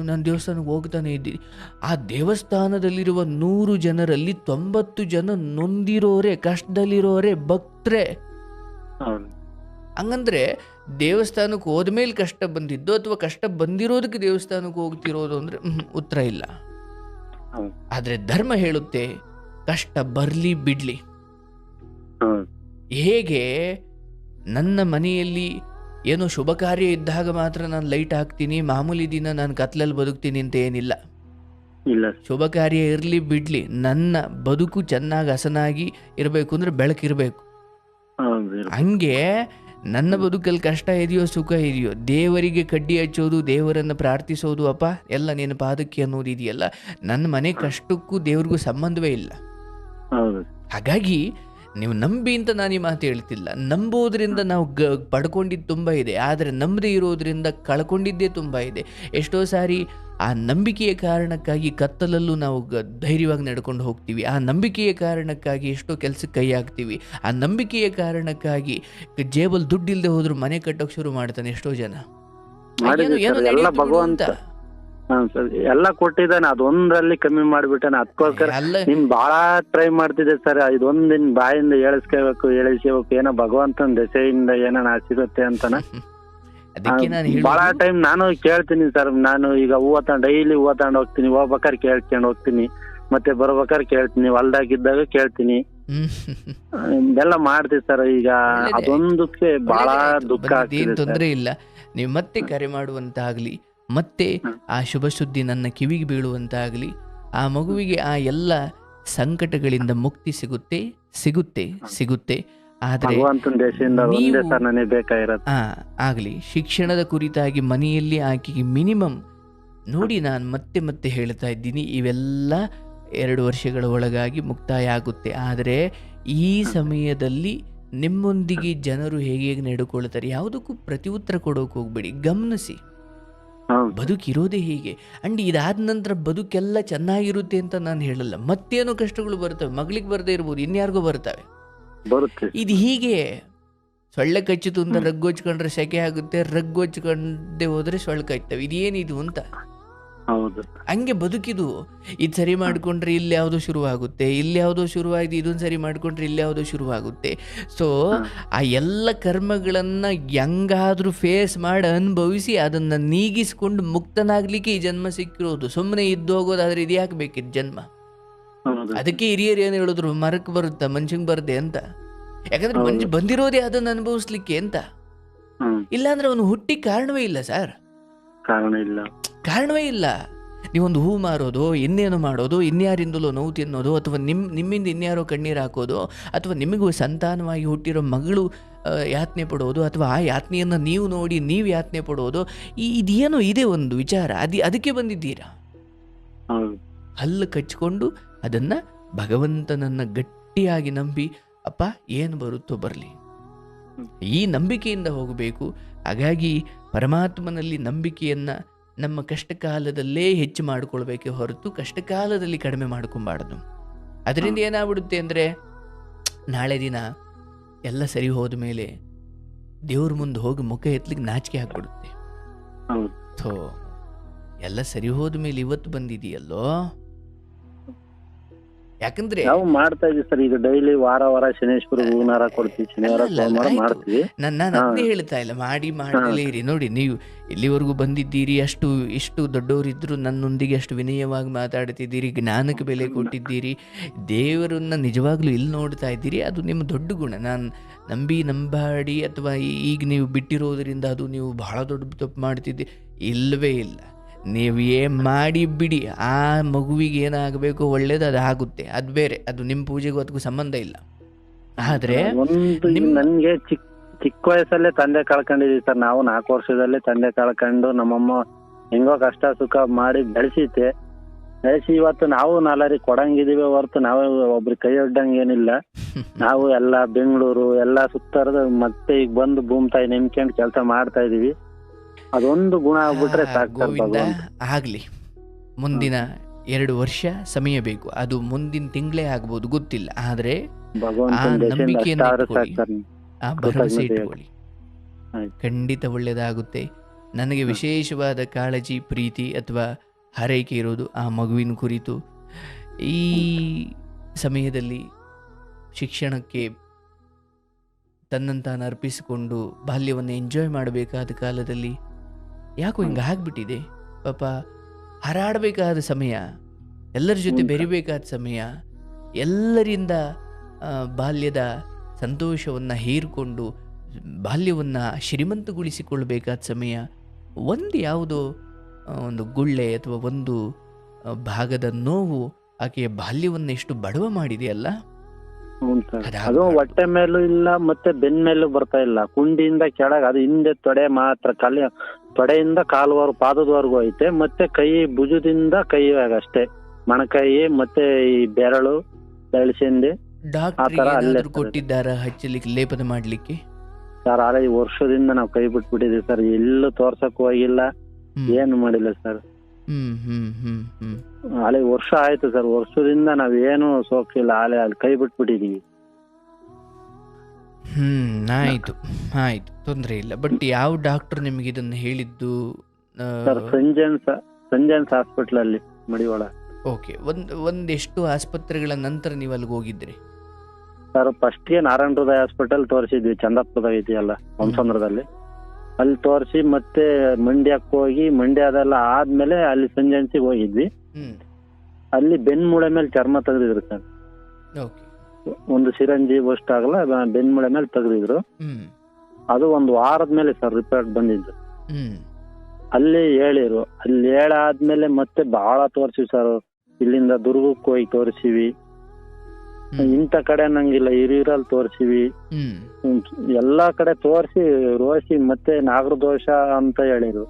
ನಾನು ದೇವಸ್ಥಾನಕ್ಕೆ ಹೋಗ್ತಾನೆ ಇದ್ದೀನಿ. ಆ ದೇವಸ್ಥಾನದಲ್ಲಿರುವ 100 ಜನರಲ್ಲಿ 90 ಜನ ನೊಂದಿರೋರೆ, ಕಷ್ಟದಲ್ಲಿರೋರೆ, ಭಕ್ತರೆ. ಹಂಗಂದ್ರೆ ದೇವಸ್ಥಾನಕ್ಕೆ ಹೋದ್ಮೇಲೆ ಕಷ್ಟ ಬಂದಿದ್ದು ಅಥವಾ ಕಷ್ಟ ಬಂದಿರೋದಕ್ಕೆ ದೇವಸ್ಥಾನಕ್ಕೆ ಹೋಗ್ತಿರೋದು ಅಂದರೆ ಉತ್ತರ ಇಲ್ಲ. ಆದರೆ ಧರ್ಮ ಹೇಳುತ್ತೆ ಕಷ್ಟ ಬರಲಿ ಬಿಡ್ಲಿ. ಹೇಗೆ ನನ್ನ ಮನೆಯಲ್ಲಿ ಏನೋ ಶುಭ ಕಾರ್ಯ ಇದ್ದಾಗ ಮಾತ್ರ ನಾನು ಲೈಟ್ ಹಾಕ್ತೀನಿ, ಮಾಮೂಲಿ ದಿನ ನಾನು ಕತ್ಲಲ್ಲಿ ಬದುಕ್ತೀನಿ ಅಂತ ಏನಿಲ್ಲ. ಇಲ್ಲ ಶುಭ ಕಾರ್ಯ ಇರಲಿ ಬಿಡಲಿ, ನನ್ನ ಬದುಕು ಚೆನ್ನಾಗಿ ಹಸನಾಗಿ ಇರಬೇಕು ಅಂದರೆ ಬೆಳಕಿರಬೇಕು. ಹೌದು ಹಂಗೆ ನನ್ನ ಬದುಕಲ್ಲಿ ಕಷ್ಟ ಇದೆಯೋ ಸುಖ ಇದೆಯೋ, ದೇವರಿಗೆ ಕಡ್ಡಿ ಹಚ್ಚೋದು, ದೇವರನ್ನು ಪ್ರಾರ್ಥಿಸೋದು, ಅಪ್ಪ ಎಲ್ಲ ನಿನ್ನ ಪಾದಕ್ಕೆ ಅನ್ನೋದು ಇದೆಯಲ್ಲ, ನನ್ನ ಮನೆ ಕಷ್ಟಕ್ಕೂ ದೇವ್ರಿಗೂ ಸಂಬಂಧವೇ ಇಲ್ಲ. ಹೌದು ಹಾಗಾಗಿ ನೀವು ನಂಬಿ ಅಂತ ನಾನು ಈ ಮಾತು ಹೇಳ್ತಿಲ್ಲ. ನಂಬೋದ್ರಿಂದ ನಾವು ಪಡ್ಕೊಂಡಿದ್ದು ತುಂಬ ಇದೆ, ಆದರೆ ನಂಬದೇ ಇರೋದ್ರಿಂದ ಕಳ್ಕೊಂಡಿದ್ದೇ ತುಂಬ ಇದೆ. ಎಷ್ಟೋ ಸಾರಿ ಆ ನಂಬಿಕೆಯ ಕಾರಣಕ್ಕಾಗಿ ಕತ್ತಲಲ್ಲೂ ನಾವು ಧೈರ್ಯವಾಗಿ ನಡ್ಕೊಂಡು ಹೋಗ್ತೀವಿ. ಆ ನಂಬಿಕೆಯ ಕಾರಣಕ್ಕಾಗಿ ಎಷ್ಟೋ ಕೆಲಸಕ್ಕೆ ಕೈ ಹಾಕ್ತೀವಿ. ಆ ನಂಬಿಕೆಯ ಕಾರಣಕ್ಕಾಗಿ ಜೇಬಲ್ಲಿ ದುಡ್ಡು ಇಲ್ಲದೆ ಹೋದ್ರು ಮನೆ ಕಟ್ಟೋಕೆ ಶುರು ಮಾಡ್ತಾನೆ ಎಷ್ಟೋ ಜನ. ಎಲ್ಲ ಭಗವಂತ ಎಲ್ಲ ಕೊಟ್ಟಿದ್ದಾನೆ, ಅದೊಂದ್ರಲ್ಲಿ ಕಮ್ಮಿ ಮಾಡ್ಬಿಟ್ಟಾನೆ. ಅದಕ್ಕೋಸ್ಕರ ನಿಮ್ ಬಾಳ ಟ್ರೈ ಮಾಡ್ತಿದ್ದೆ ಸರ್, ಇದೊಂದ್ ನಿನ್ ಬಾಯಿಂದ ಹೇಳಿಸ್ಕೋಬೇಕು, ಏನೋ ಭಗವಂತನ ದೆಸೆಯಿಂದ ಏನಾನ ಸಿಗುತ್ತೆ ಅಂತಾನ. ಬಹಳ ಟೈಮ್ ನಾನು ಕೇಳ್ತೀನಿ ಸರ್. ನಾನು ಈಗ ಡೈಲಿ ಹೂವ ತಗೊಂಡ್ ಹೋಗ್ತೀನಿ, ಹೋಗ್ಬೇಕಾದ್ರೆ ಕೇಳ್ಕೊಂಡು ಹೋಗ್ತೀನಿ, ಮತ್ತೆ ಬರ್ಬೇಕಾದ್ರೆ ಕೇಳ್ತೀನಿ, ಹೊಲ್ದಾಗಿದ್ದಾಗ ಕೇಳ್ತೀನಿ, ಇದೆಲ್ಲ ಮಾಡ್ತೀವಿ ಸರ್. ಈಗ ಅದೊಂದಕ್ಕೆ ಬಹಳ ದುಃಖ ಆಗ್ತಿದೆ. ತೊಂದರೆ ಇಲ್ಲ, ನೀವು ಮತ್ತೆ ಕರೆ ಮಾಡುವಂತಾಗ್ಲಿ, ಮತ್ತೆ ಆ ಶುಭ ಸುದ್ದಿ ನನ್ನ ಕಿವಿಗೆ ಬೀಳುವಂತಾಗಲಿ. ಆ ಮಗುವಿಗೆ ಆ ಎಲ್ಲ ಸಂಕಟಗಳಿಂದ ಮುಕ್ತಿ ಸಿಗುತ್ತೆ. ಆದರೆ ಆಗಲಿ ಶಿಕ್ಷಣದ ಕುರಿತಾಗಿ ಮನೆಯಲ್ಲಿ ಆಕೆಗೆ ಮಿನಿಮಮ್ ನೋಡಿ, ನಾನು ಮತ್ತೆ ಹೇಳ್ತಾ ಇದ್ದೀನಿ, ಇವೆಲ್ಲ 2 ವರ್ಷಗಳ ಒಳಗಾಗಿ ಮುಕ್ತಾಯ ಆಗುತ್ತೆ. ಆದರೆ ಈ ಸಮಯದಲ್ಲಿ ನಿಮ್ಮೊಂದಿಗೆ ಜನರು ಹೇಗೆ ನಡ್ಕೊಳ್ತಾರೆ ಯಾವುದಕ್ಕೂ ಪ್ರತಿ ಉತ್ತರ ಕೊಡೋಕೆ ಹೋಗ್ಬೇಡಿ, ಗಮನಿಸಿ. ಬದುಕಿರೋದೇ ಹೀಗೆ. ಅಂಡ್ ಇದಾದ ನಂತರ ಬದುಕೆಲ್ಲ ಚೆನ್ನಾಗಿರುತ್ತೆ ಅಂತ ನಾನು ಹೇಳಲ್ಲ. ಮತ್ತೇನೋ ಕಷ್ಟಗಳು ಬರ್ತವೆ, ಮಗಳಿಗೆ ಬರದೇ ಇರ್ಬೋದು, ಇನ್ಯಾರಿಗೋ ಬರ್ತವೆ. ಇದು ಹೀಗೆ ಸೊಳ್ಳೆ ಕಚ್ಚಿತು ಅಂತ ರಗ್ಗೊಚ್ಕೊಂಡ್ರೆ ಸೆಕೆ ಆಗುತ್ತೆ, ರಗ್ಗೊಚ್ಕೊಂಡೆ ಹೋದ್ರೆ ಸೊಳ್ಳೆ ಕಚ್ತವೆ. ಇದೇನಿದು ಅಂತ. ಹಂಗೆ ಬದುಕಿದು. ಇದು ಸರಿ ಮಾಡ್ಕೊಂಡ್ರೆ ಇಲ್ಲಿ ಯಾವುದೋ ಶುರುವಾಗುತ್ತೆ, ಇಲ್ಲಿ ಯಾವುದೋ ಶುರುವಾಗಿದೆ, ಇದೊಂದು ಸರಿ ಮಾಡ್ಕೊಂಡ್ರೆ ಇಲ್ಲಿ ಯಾವುದೋ ಶುರುವಾಗುತ್ತೆ. ಸೊ ಆ ಎಲ್ಲ ಕರ್ಮಗಳನ್ನು ಹೆಂಗಾದ್ರೂ ಫೇಸ್ ಮಾಡಿ ಅನುಭವಿಸಿ ಅದನ್ನು ನೀಗಿಸ್ಕೊಂಡು ಮುಕ್ತನಾಗ್ಲಿಕ್ಕೆ ಈ ಜನ್ಮ ಸಿಕ್ಕಿರೋದು. ಸುಮ್ಮನೆ ಇದ್ದು ಹೋಗೋದಾದ್ರೆ ಇದು ಯಾಕೆ ಬೇಕಿತ್ತು ಜನ್ಮ? ಅದಕ್ಕೆ ಹಿರಿಯರು ಏನು ಹೇಳಿದ್ರು, ಮರಕ್ಕೆ ಬರುತ್ತಾ ಮನುಷ್ಯಂಗೆ ಬರದೆ ಅಂತ. ಯಾಕಂದ್ರೆ ಮನುಷ್ಯ ಬಂದಿರೋದೇ ಅದನ್ನು ಅನುಭವಿಸ್ಲಿಕ್ಕೆ ಅಂತ. ಇಲ್ಲಾಂದ್ರೆ ಅವನು ಹುಟ್ಟಿ ಕಾರಣವೇ ಇಲ್ಲ ಸರ್, ಕಾರಣವೇ ಇಲ್ಲ. ನೀವೊಂದು ಹೂ ಮಾರೋದು, ಇನ್ನೇನು ಮಾಡೋದು, ಇನ್ಯಾರಿಂದಲೋ ನೋವು ತಿನ್ನೋದು, ಅಥವಾ ನಿಮ್ಮಿಂದ ಇನ್ಯಾರೋ ಕಣ್ಣೀರು ಹಾಕೋದು, ಅಥವಾ ನಿಮಗೂ ಸಂತಾನವಾಗಿ ಹುಟ್ಟಿರೋ ಮಗಳು ಯಾತನೆ ಪಡೋದು, ಅಥವಾ ಆ ಯಾತನೆಯನ್ನು ನೀವು ನೋಡಿ ನೀವು ಯಾತನೆ ಪಡೋದು, ಇದೇನೋ ಇದೆ ಒಂದು ವಿಚಾರ. ಅದಕ್ಕೆ ಬಂದಿದ್ದೀರಾ. ಹಲ್ಲು ಕಚ್ಕೊಂಡು ಅದನ್ನು ಭಗವಂತನನ್ನು ಗಟ್ಟಿಯಾಗಿ ನಂಬಿ, ಅಪ್ಪ ಏನು ಬರುತ್ತೋ ಬರಲಿ, ಈ ನಂಬಿಕೆಯಿಂದ ಹೋಗಬೇಕು. ಹಾಗಾಗಿ ಪರಮಾತ್ಮನಲ್ಲಿ ನಂಬಿಕೆಯನ್ನು ನಮ್ಮ ಕಷ್ಟಕಾಲದಲ್ಲೇ ಹೆಚ್ಚು ಮಾಡಿಕೊಳ್ಬೇಕೆ ಹೊರತು ಕಷ್ಟಕಾಲದಲ್ಲಿ ಕಡಿಮೆ ಮಾಡ್ಕೊಬಾರ್ದು. ಅದರಿಂದ ಏನಾಗ್ಬಿಡುತ್ತೆ ಅಂದರೆ, ನಾಳೆ ದಿನ ಎಲ್ಲ ಸರಿ ಹೋದ ಮೇಲೆ ದೇವ್ರ ಮುಂದೆ ಹೋಗಿ ಮುಖ ಎತ್ತಲಿಕ್ಕೆ ನಾಚಿಕೆ ಆಗ್ಬಿಡುತ್ತೆ. ಥೋ, ಎಲ್ಲ ಸರಿ ಹೋದ ಮೇಲೆ ಇವತ್ತು ಬಂದಿದೆಯಲ್ಲೋ. ಯಾಕಂದ್ರೆ ನಾವು ಮಾಡ್ತಾ ಇದೀವಿ ಸರ್, ಈಗ ಡೈಲಿ ವಾರ ಶನೇಶ್ವರ ಹೂನಾರ ಕೊಡ್ತೀವಿ, ಶನಿವಾರ ಸೋಮವಾರ ಮಾಡ್ತೀವಿ. ನಾನು ಅದೇ ಹೇಳ್ತಾ ಇಲ್ಲ, ಮಾಡಲೇ ಇರಿ. ನೋಡಿ, ನೀವು ಇಲ್ಲಿವರೆಗೂ ಬಂದಿದ್ದೀರಿ, ಇಷ್ಟು ದೊಡ್ಡವರಿದ್ರು ನನ್ನೊಂದಿಗೆ ಅಷ್ಟು ವಿನಯವಾಗಿ ಮಾತಾಡ್ತಿದ್ದೀರಿ, ಜ್ಞಾನಕ್ಕೆ ಬೆಲೆ ಕೊಟ್ಟಿದ್ದೀರಿ, ದೇವರನ್ನ ನಿಜವಾಗ್ಲೂ ಇಲ್ಲಿ ನೋಡ್ತಾ ಇದ್ದೀರಿ. ಅದು ನಿಮ್ಮ ದೊಡ್ಡ ಗುಣ. ನಾನು ನಂಬಾಡಿ ಅಥವಾ ಈಗ ನೀವು ಬಿಟ್ಟಿರೋದ್ರಿಂದ ಅದು ನೀವು ಬಹಳ ದೊಡ್ಡ ತಪ್ಪು ಮಾಡ್ತಿದ್ದೀರಿ, ಇಲ್ಲವೇ ಇಲ್ಲ. ನೀವು ಏನು ಮಾಡಿ ಬಿಡಿ, ಆ ಮಗುವಿಗೆ ಏನಾಗಬೇಕು ಒಳ್ಳೇದು ಅದು ಆಗುತ್ತೆ, ಅದು ಬೇರೆ. ಅದು ನಿಮ್ಮ ಪೂಜೆಗೂ ಅದಕ್ಕೂ ಸಂಬಂಧ ಇಲ್ಲ. ಆದ್ರೆ ನನ್ಗೆ ಚಿಕ್ಕ ವಯಸ್ಸಲ್ಲೇ ತಂದೆ ಕಳ್ಕೊಂಡಿದೀವಿ ಸರ್. ನಾವು 4 ವರ್ಷದಲ್ಲೇ ತಂದೆ ಕಳ್ಕೊಂಡು ನಮ್ಮಮ್ಮ ಹೆಂಗೋ ಕಷ್ಟ ಸುಖ ಮಾಡಿ ಬೆಳೆಸಿ ಇವತ್ತು ನಾವು 4 ಕೊಡಂಗಿದೀವಿ ಹೊರತು ನಾವು ಒಬ್ರು ಕೈ ಒಡ್ಡಂಗೇನಿಲ್ಲ. ನಾವು ಎಲ್ಲ ಬೆಂಗಳೂರು ಎಲ್ಲ ಸುತ್ತರದ ಮತ್ತೆ ಈಗ ಬಂದು ಭೂಮಿ ತಾಯಿ ನೆಮ್ಕೊಂಡು ಕೆಲಸ ಮಾಡ್ತಾ ಇದೀವಿ. ಅದೊಂದು ಗುಣ ಆಗ್ಬಿಟ್ರೆ ಗೋವಿಂದ ಆಗ್ಲಿ. ಮುಂದಿನ 2 ವರ್ಷ ಸಮಯ ಬೇಕು, ಅದು ಮುಂದಿನ ತಿಂಗಳೇ ಆಗ್ಬೋದು, ಗೊತ್ತಿಲ್ಲ. ಆದ್ರೆ ನಂಬಿಕೆಯನ್ನು ಆ ಭರವಸೆ ಇಟ್ಕೊಳ್ಳಿ, ಖಂಡಿತ ಒಳ್ಳೇದಾಗುತ್ತೆ. ನನಗೆ ವಿಶೇಷವಾದ ಕಾಳಜಿ, ಪ್ರೀತಿ ಅಥವಾ ಹಾರೈಕೆ ಇರೋದು ಆ ಮಗುವಿನ ಕುರಿತು. ಈ ಸಮಯದಲ್ಲಿ ಶಿಕ್ಷಣಕ್ಕೆ ತನ್ನಂತಾನು ಅರ್ಪಿಸಿಕೊಂಡು ಬಾಲ್ಯವನ್ನು ಎಂಜಾಯ್ ಮಾಡಬೇಕಾದ ಕಾಲದಲ್ಲಿ ಯಾಕೋ ಹಿಂಗೆ ಆಗ್ಬಿಟ್ಟಿದೆ ಪಾಪ. ಹಾರಾಡಬೇಕಾದ ಸಮಯ, ಎಲ್ಲರ ಜೊತೆ ಬೆರಿಬೇಕಾದ ಸಮಯ, ಎಲ್ಲರಿಂದ ಬಾಲ್ಯದ ಸಂತೋಷವನ್ನು ಹೀರ್ಕೊಂಡು ಬಾಲ್ಯವನ್ನು ಶ್ರೀಮಂತಗೊಳಿಸಿಕೊಳ್ಬೇಕಾದ ಸಮಯ ಒಂದು ಯಾವುದೋ ಒಂದು ಗುಳ್ಳೆ ಅಥವಾ ಒಂದು ಭಾಗದ ನೋವು ಆಕೆಯ ಬಾಲ್ಯವನ್ನು ಎಷ್ಟು ಬಡವ ಮಾಡಿದೆಯಲ್ಲ. ಹ್ಞೂ ಸರ್, ಅದು ಹೊಟ್ಟೆ ಮೇಲೂ ಇಲ್ಲ ಮತ್ತೆ ಬೆನ್ ಮೇಲೂ ಬರ್ತಾ ಇಲ್ಲ, ಕುಂಡಿಯಿಂದ ಕೆಳಗೆ ಅದು ಹಿಂದೆ ತೊಡೆ ಮಾತ್ರ, ತೊಡೆಯಿಂದ ಕಾಲುವರೆಗೂ ಪಾದದವರೆಗೂ ಐತೆ, ಮತ್ತೆ ಕೈ ಭುಜದಿಂದ ಕೈ ಅಷ್ಟೇ, ಮೊಣಕೈ ಮತ್ತೆ ಈ ಬೆರಳು ಬೆಳಸಿಂದೆ ಡಾಕ್ಟರ್ ಏನಾದರೂ ಕೊಟ್ಟಿದ್ದಾರಾ ಹಚ್ಚಲಿಕ್ಕೆ, ಲೇಪನ ಮಾಡ್ಲಿಕ್ಕೆ? ಸರ್ ಆಲೆ ಈ ವರ್ಷದಿಂದ ನಾವು ಕೈ ಬಿಟ್ಬಿಟ್ಟಿದೀವಿ ಸರ್, ಎಲ್ಲೂ ತೋರ್ಸಕ್ ಹೋಗಿಲ್ಲ, ಏನು ಮಾಡಿಲ್ಲ ಸರ್. ಆಲೆ ವರ್ಷ ಆಯ್ತು ಸರ್, ವರ್ಷದಿಂದ ನಾವೇನು ಸೋಕಿಲ್ಲ, ಅಲ್ಲಿ ಕೈ ಬಿಟ್ಬಿಟ್ಟಿದೀವಿ. ಆಯ್ತು ಆಯ್ತು, ತೊಂದರೆ ಇಲ್ಲ. ಬಟ್ ಯಾವ ಡಾಕ್ಟರ್ ನಿಮ್ಗೆ ಇದನ್ನ ಹೇಳಿದ್ದು? ಸರ್ ಸಂಜನ್ಸ್ ಹಾಸ್ಪಿಟಲ್ ಅಲ್ಲಿ ಮಡಿವಾಳ. ಓಕೆ, ಒಂದೆಷ್ಟು ಆಸ್ಪತ್ರೆಗಳ ನಂತರ ನೀವು ಅಲ್ಲಿಗೆ ಹೋಗಿದ್ರಿ? ಸರ್ ಫಸ್ಟ್ಗೆ ನಾರಾಯಣ ಹೃದಯ ಹಾಸ್ಪಿಟಲ್ ತೋರಿಸಿದ್ವಿ, ಚಂದಾಪುರದಾಗ ಇದೆಯಲ್ಲ ಹೊಂಸಂದ್ರದಲ್ಲಿ, ಅಲ್ಲಿ ತೋರಿಸಿ ಮತ್ತೆ ಮಂಡ್ಯಕ್ಕೆ ಹೋಗಿ, ಮಂಡ್ಯದೆಲ್ಲ ಆದ್ಮೇಲೆ ಅಲ್ಲಿ ಸಂಜನ್ಸಿಗೆ ಹೋಗಿದ್ವಿ. ಅಲ್ಲಿ ಬೆನ್ಮೂಳೆ ಮೇಲೆ ಚರ್ಮ ತೆಗೆದಿದ್ರು ಸರ್, ಒಂದು ಸಿರಂಜಿ ಅಷ್ಟು ಆಗಲ್ಲ, ಬೆನ್ಮೂಳೆ ಮೇಲೆ ತೆಗೆದಿದ್ರು. ಅದು ಒಂದು ವಾರದ ಮೇಲೆ ಸರ್ ರಿಪೋರ್ಟ್ ಬಂದಿದ್ದು. ಅಲ್ಲಿ ಹೇಳಿರು, ಅಲ್ಲಿ ಹೇಳಾದ್ಮೇಲೆ ಮತ್ತೆ ಬಹಳ ತೋರ್ಸಿವಿ ಸರ್, ಇಲ್ಲಿಂದ ದುರ್ಗಕ್ಕೆ ಹೋಗಿ ತೋರಿಸಿವಿ, ಇಂಥ ಕಡೆ ಅನ್ನಂಗಿಲ್ಲ ಹಿರಿಯೂರಲ್ಲಿ ತೋರಿಸಿವಿ, ಎಲ್ಲಾ ಕಡೆ ತೋರಿಸಿ ರೋಸಿ ಮತ್ತೆ ನಾಗರದೋಷ ಅಂತ ಹೇಳಿರು.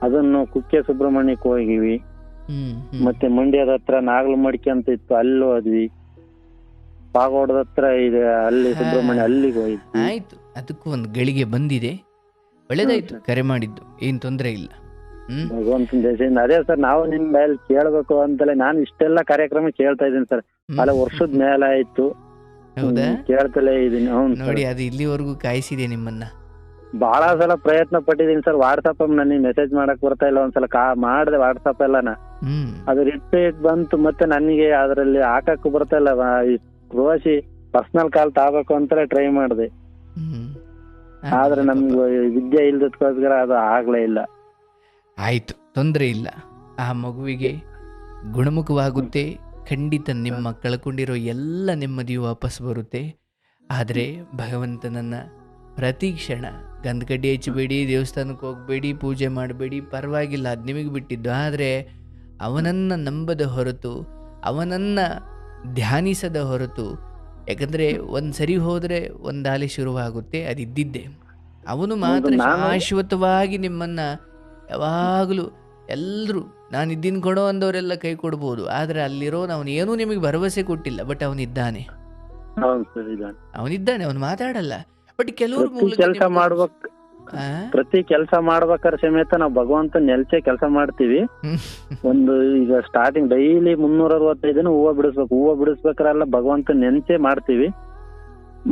ಅದನ್ನು ಕುಕ್ಕೆ ಸುಬ್ರಹ್ಮಣ್ಯಕ್ಕೆ ಹೋಗಿವಿ, ಮತ್ತೆ ಮಂಡ್ಯದ ಹತ್ರ ನಾಗಲ ಮಡಿಕೆ ಅಂತ ಇತ್ತು ಅಲ್ಲಿ ಹೋದ್ವಿ, ಪಾಗೋಡದ ಹತ್ರ ಇದೆ ಅಲ್ಲಿ ಸುಬ್ರಹ್ಮಣ್ಯ ಅಲ್ಲಿಗೆ ಹೋಗಿದ್ವಿ. ಆಯ್ತು, ಅದಕ್ಕೂ ಒಂದು ಗಳಿಗೆ ಬಂದಿದೆ, ಒಳ್ಳೇದಾಯ್ತು ಕರೆ ಮಾಡಿದ್ದು, ಏನ್ ತೊಂದರೆ ಇಲ್ಲ. ಭಗವಂತನ ದೇಶದಿಂದ ಅದೇ ಸರ್, ನಾವು ನಿಮ್ ಮೇಲೆ ಕೇಳ್ಬೇಕು ಅಂತಲೇ ನಾನು ಇಷ್ಟೆಲ್ಲ ಕಾರ್ಯಕ್ರಮ ಕೇಳ್ತಾ ಇದ್ದೀನಿ ಸರ್, ಅಲ್ಲ ವರ್ಷದ ಮೇಲೆ ಆಯ್ತು. ಹೌದಾ? ಕೇಳ್ತಲೇ ಇದೀನಿ. ನೋಡಿ, ಅದು ಇಲ್ಲಿವರೆಗೂ ಕಾಯಿಸಿದೆ ನಿಮ್ಮನ್ನ. ಬಹಳ ಸಲ ಪ್ರಯತ್ನ ಪಟ್ಟಿದೀನಿ ಸರ್, ವಾಟ್ಸಪ್ ನನಗೆ ಮೆಸೇಜ್ ಮಾಡಕ್ ಬರ್ತಾ ಇಲ್ಲ, ಒಂದ್ಸಲ ಮಾಡಿದೆ ವಾಟ್ಸಪ್ ಎಲ್ಲನ, ಅದು ರಿಪೀಟ್ ಬಂತು, ಮತ್ತೆ ನನಗೆ ಅದ್ರಲ್ಲಿ ಹಾಕಕ್ ಬರ್ತಾ ಇಲ್ಲ, ರೋಸಿ ಪರ್ಸನಲ್ ಕಾಲ್ ತಗೋಬೇಕು ಅಂತಲೇ ಟ್ರೈ ಮಾಡಿದೆ, ಆದ್ರೆ ನಮ್ಗೆ ವಿದ್ಯೆ ಇಲ್ದಕ್ಕೋಸ್ಕರ ಅದು ಆಗ್ಲೇ ಇಲ್ಲ. ಆಯ್ತು, ತೊಂದರೆ ಇಲ್ಲ, ಆ ಮಗುವಿಗೆ ಗುಣಮುಖವಾಗುತ್ತೆ, ಖಂಡಿತ ನಿಮ್ಮ ಕಳ್ಕೊಂಡಿರೋ ಎಲ್ಲ ನೆಮ್ಮದಿಯು ವಾಪಸ್ ಬರುತ್ತೆ. ಆದರೆ ಭಗವಂತನನ್ನು ಪ್ರತಿ ಕ್ಷಣ ಗಂಧಕಡ್ಡಿ ಹಚ್ಚಬೇಡಿ, ದೇವಸ್ಥಾನಕ್ಕೆ ಹೋಗಬೇಡಿ, ಪೂಜೆ ಮಾಡಬೇಡಿ, ಪರವಾಗಿಲ್ಲ, ಅದು ನಿಮಗೆ ಬಿಟ್ಟಿದ್ದು. ಆದರೆ ಅವನನ್ನು ನಂಬದ ಹೊರತು, ಅವನನ್ನು ಧ್ಯಾನಿಸದ ಹೊರತು, ಯಾಕಂದರೆ ಒಂದು ಸರಿ ಹೋದರೆ ಒಂದು ದಾಳಿ ಶುರುವಾಗುತ್ತೆ, ಅದಿದ್ದಿದ್ದೆ. ಅವನು ಮಾತ್ರ ಶಾಶ್ವತವಾಗಿ ನಿಮ್ಮನ್ನು ಯಾವಾಗಲೂ ಎಲ್ಲರೂ ನಾನಿದ್ದೀನಿ ಕೊಡೋ ಅಂದವರೆಲ್ಲ ಕೈ ಕೊಡ್ಬೋದು, ಆದರೆ ಅಲ್ಲಿರೋ ಅವನು ಏನೂ ನಿಮಗೆ ಭರವಸೆ ಕೊಟ್ಟಿಲ್ಲ, ಬಟ್ ಅವನಿದ್ದಾನೆ, ಅವನು ಮಾತಾಡಲ್ಲ. ಬಟ್ ಕೆಲವರು ಕೆಲಸ ಮಾಡ್ಬೇಕು, ಪ್ರತಿ ಕೆಲಸ ಮಾಡ್ಬೇಕಾದ್ರೆ ಸಮೇತ ನಾವು ಭಗವಂತ ನೆಲ್ಸೆ ಕೆಲಸ ಮಾಡ್ತೀವಿ. ಒಂದು ಈಗ ಸ್ಟಾರ್ಟಿಂಗ್ ಡೈಲಿ 365 ದಿನ ಹೂವು ಬಿಡಿಸ್ಬೇಕು, ಹೂವು ಬಿಡಿಸ್ಬೇಕಾರೆಲ್ಲ ಭಗವಂತ ನೆನ್ಸೆ ಮಾಡ್ತೀವಿ.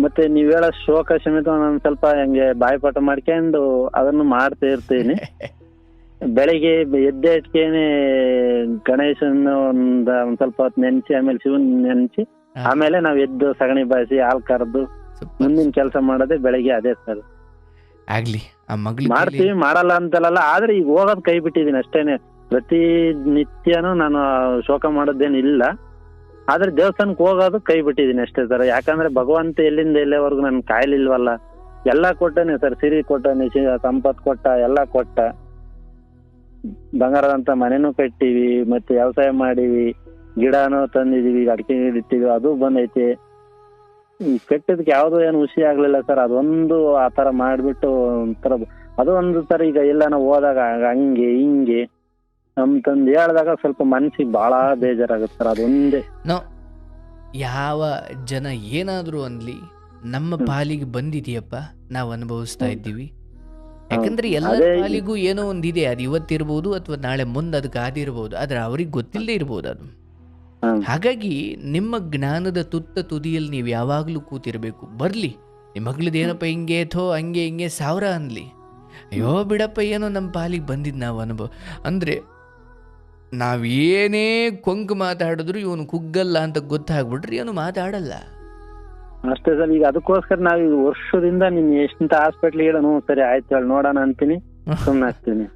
ಮತ್ತೆ ನೀವ್ ಹೇಳೋ ಶೋಕ ಸಮೇತ ನಾನು ಸ್ವಲ್ಪ ಹಂಗೆ ಬಾಯ್ಪಾಠ ಮಾಡ್ಕೊಂಡು ಅದನ್ನು ಮಾಡ್ತಾ ಇರ್ತೀನಿ. ಬೆಳಿಗ್ಗೆ ಎದ್ದೆ ಇಟ್ಕೇನೆ ಗಣೇಶನ ಒಂದ್ ಸ್ವಲ್ಪ ಹೊತ್ತು ನೆನ್ಸಿ, ಆಮೇಲೆ ಶಿವನ್ ನೆನ್ಸಿ, ಆಮೇಲೆ ನಾವ್ ಎದ್ದು ಸಗಣಿ ಬಾಯಿಸಿ ಹಾಲ್ ಕರೆದು ಮುಂದಿನ ಕೆಲಸ ಮಾಡೋದೇ ಬೆಳಿಗ್ಗೆ. ಅದೇ ಸರ್ ಆಗ್ಲಿ, ಮಾಡ್ತೀವಿ, ಮಾಡಲ್ಲ ಅಂತಲ್ಲ, ಆದ್ರೆ ಈಗ ಹೋಗೋದ್ ಕೈ ಬಿಟ್ಟಿದೀನಿ ಅಷ್ಟೇನೆ. ಪ್ರತಿ ನಿತ್ಯನೂ ನಾನು ಶೋಕ ಮಾಡೋದೇನಿಲ್ಲ, ಆದ್ರೆ ದೇವಸ್ಥಾನಕ್ಕೆ ಹೋಗೋದು ಕೈ ಬಿಟ್ಟಿದೀನಿ ಅಷ್ಟೇ ಸರ್. ಯಾಕಂದ್ರೆ ಭಗವಂತ ಎಲ್ಲಿಂದ ಎಲ್ಲೇವರೆಗೂ ನನ್ ಕಾಯಿಲಿಲ್ವಲ್ಲ, ಎಲ್ಲಾ ಕೊಟ್ಟನೆ ಸರ್, ಸಿರಿ ಕೊಟ್ಟನೆ, ಸಂಪತ್ ಕೊಟ್ಟ, ಎಲ್ಲಾ ಕೊಟ್ಟ, ಬಂಗಾರದಂತ ಮನೆನೂ ಕಟ್ಟಿವಿ, ಮತ್ತೆ ವ್ಯವಸಾಯ ಮಾಡಿವಿ, ಗಿಡನೂ ತಂದಿದೀವಿ, ಅಡಿಕೆ ಗಿಡ ಇಟ್ಟಿವಿ, ಅದು ಬಂದೈತಿ. ಈ ಕೆಟ್ಟದಕ್ಕೆ ಯಾವ್ದು ಏನು ಖುಷಿ ಆಗ್ಲಿಲ್ಲ ಸರ್, ಅದೊಂದು ಆತರ ಮಾಡ್ಬಿಟ್ಟು ಒಂಥರ ಅದು ಒಂದು ಸರ್. ಈಗ ಎಲ್ಲ ನಾವು ಹೋದಾಗ ಹಂಗೆ ಹಿಂಗೆ ಅಂತಂದು ಹೇಳ್ದಾಗ ಸ್ವಲ್ಪ ಮನ್ಸಿಗೆ ಬಹಳ ಬೇಜಾರಾಗುತ್ತೆ ಸರ್, ಅದೊಂದೇ. ಯಾವ ಜನ ಏನಾದ್ರು ಅನ್ಲಿ, ನಮ್ಮ ಪಾಲಿಗೆ ಬಂದಿದೆಯಪ್ಪ, ನಾವು ಅನುಭವಿಸ್ತಾ ಇದ್ದೀವಿ. ಯಾಕಂದ್ರೆ ಎಲ್ಲ ಪಾಲಿಗೂ ಏನೋ ಒಂದಿದೆ, ಅದು ಇವತ್ತಿರ್ಬೋದು ಅಥವಾ ನಾಳೆ ಮುಂದೆ ಅದಕ್ಕೆ ಆದಿರ್ಬೋದು, ಆದ್ರೆ ಅವ್ರಿಗೆ ಗೊತ್ತಿಲ್ಲದೆ ಇರ್ಬೋದು ಅದು. ಹಾಗಾಗಿ ನಿಮ್ಮ ಜ್ಞಾನದ ತುದಿಯಲ್ಲಿ ನೀವು ಯಾವಾಗಲೂ ಕೂತಿರ್ಬೇಕು. ಬರ್ಲಿ ನಿಮ್ಮ ಮಗಳದೇನಪ್ಪ ಹಿಂಗೆ ಥೋ ಹಂಗೆ ಹಿಂಗೆ 1000 ಅನ್ಲಿ, ಅಯ್ಯೋ ಬಿಡಪ್ಪ ಏನೋ ನಮ್ಮ ಪಾಲಿಗೆ ಬಂದಿದ್ದು ನಾವು ಅನುಭವ ಅಂದ್ರೆ, ನಾವೇನೇ ಕೊಂಕು ಮಾತಾಡಿದ್ರು ಇವನು ಕುಗ್ಗಲ್ಲ ಅಂತ ಗೊತ್ತಾಗ್ಬಿಟ್ರೆ ಇವನು ಮಾತಾಡಲ್ಲ ಅಷ್ಟೇ ಸರ್. ಈಗ ಅದಕ್ಕೋಸ್ಕರ ನಾವ್ ಈಗ ವರ್ಷದಿಂದ ನಿನ್ ಎಷ್ಟಂತ ಹಾಸ್ಪಿಟ್ಲ್ ಹೇಳ ಸರಿ ಆಯ್ತು ಹೇಳಿ ನೋಡೋಣ ಅಂತೀನಿ, ಸುಮ್ಮನೆ ಆಗ್ತೀನಿ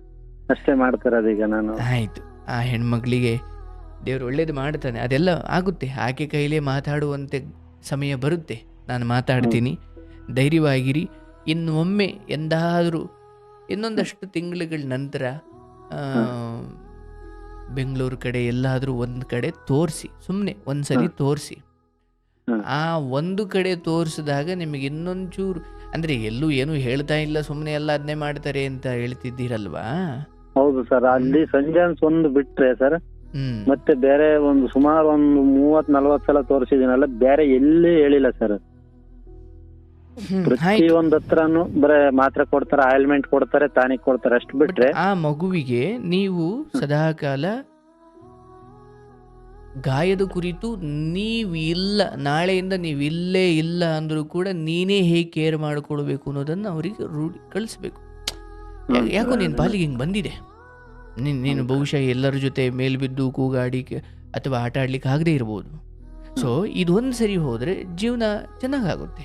ಅಷ್ಟೇ ಮಾಡ್ತಿರೋದು. ಈಗ ನಾನು ಆಯ್ತು, ಆ ಹೆಣ್ಮಕ್ಳಿಗೆ ದೇವ್ರು ಒಳ್ಳೇದು ಮಾಡ್ತಾನೆ, ಅದೆಲ್ಲ ಆಗುತ್ತೆ. ಆಕೆ ಕೈಲೇ ಮಾತಾಡುವಂತೆ ಸಮಯ ಬರುತ್ತೆ, ನಾನು ಮಾತಾಡ್ತೀನಿ. ಧೈರ್ಯವಾಗಿರಿ. ಇನ್ನೊಮ್ಮೆ ಎಂದಾದರೂ ಇನ್ನೊಂದಷ್ಟು ತಿಂಗಳುಗಳ ನಂತರ ಆ, ಬೆಂಗಳೂರು ಕಡೆ ಎಲ್ಲಾದರೂ ಒಂದು ಕಡೆ ತೋರಿಸಿ, ಸುಮ್ಮನೆ ಒಂದ್ಸಲಿ ತೋರಿಸಿ. ಹ್ಮ್. ಆ ಒಂದು ಕಡೆ ತೋರಿಸಿದಾಗ ನಿಮಗೆ ಇನ್ನೊಂಚೂರು, ಅಂದರೆ ಎಲ್ಲೂ ಏನೂ ಹೇಳ್ತಾ ಇಲ್ಲ, ಸುಮ್ಮನೆ ಎಲ್ಲ ಅದನ್ನೇ ಮಾಡ್ತಾರೆ ಅಂತ ಹೇಳ್ತಿದ್ದೀರಲ್ವಾ. ಹೌದು ಸರ್, ಅಲ್ಲಿ ಸಂಜಾನ್ಸ್ ಒಂದು ಬಿಟ್ರೆ ಸರ್, ಹ್ಮ್ ಮತ್ತೆ ಬೇರೆ ಒಂದು ಸುಮಾರು ಒಂದು 30-40 ಸಲ ತೋರಿಸಿದಿನಲ್ಲ, ಬೇರೆ ಎಲ್ಲಿ ಹೇಳಿಲ್ಲ ಸರ್. ಆಯ್ತು. ಪ್ರತಿಯೊಂದ್ ಹತ್ರನು ಬರೇ ಮಾತ್ರೆ ಕೊಡ್ತಾರೆ, ಆಯಿಲ್ಮೆಂಟ್ ಕೊಡ್ತಾರೆ, ಟಾನಿಕ್ ಕೊಡ್ತಾರೆ, ಅಷ್ಟು ಬಟ್ ಬಿಟ್ರೆ ಆ ಮಗುವಿಗೆ ನೀವು ಸದಾಕಾಲ ಗಾಯದ ಕುರಿತು ನೀವು ಇಲ್ಲ, ನಾಳೆಯಿಂದ ನೀವು ಇಲ್ಲೇ ಇಲ್ಲ ಅಂದರೂ ಕೂಡ ನೀನೇ ಹೇಗೆ ಕೇರ್ ಮಾಡಿಕೊಳ್ಬೇಕು ಅನ್ನೋದನ್ನು ಅವರಿಗೆ ಕಳಿಸ್ಬೇಕು. ಯಾಕೋ ನಿನ್ನ ಪಾಲಿಗೆ ಹಿಂಗೆ ಬಂದಿದೆ, ನೀನು ಬಹುಶಃ ಎಲ್ಲರ ಜೊತೆ ಮೇಲ್ಬಿದ್ದು ಕೂಗಾಡಿ ಅಥವಾ ಆಟ ಆಡ್ಲಿಕ್ಕೆ ಆಗದೆ ಇರ್ಬೋದು. ಸೊ ಇದೊಂದು ಸರಿ ಹೋದರೆ ಜೀವನ ಚೆನ್ನಾಗಾಗುತ್ತೆ.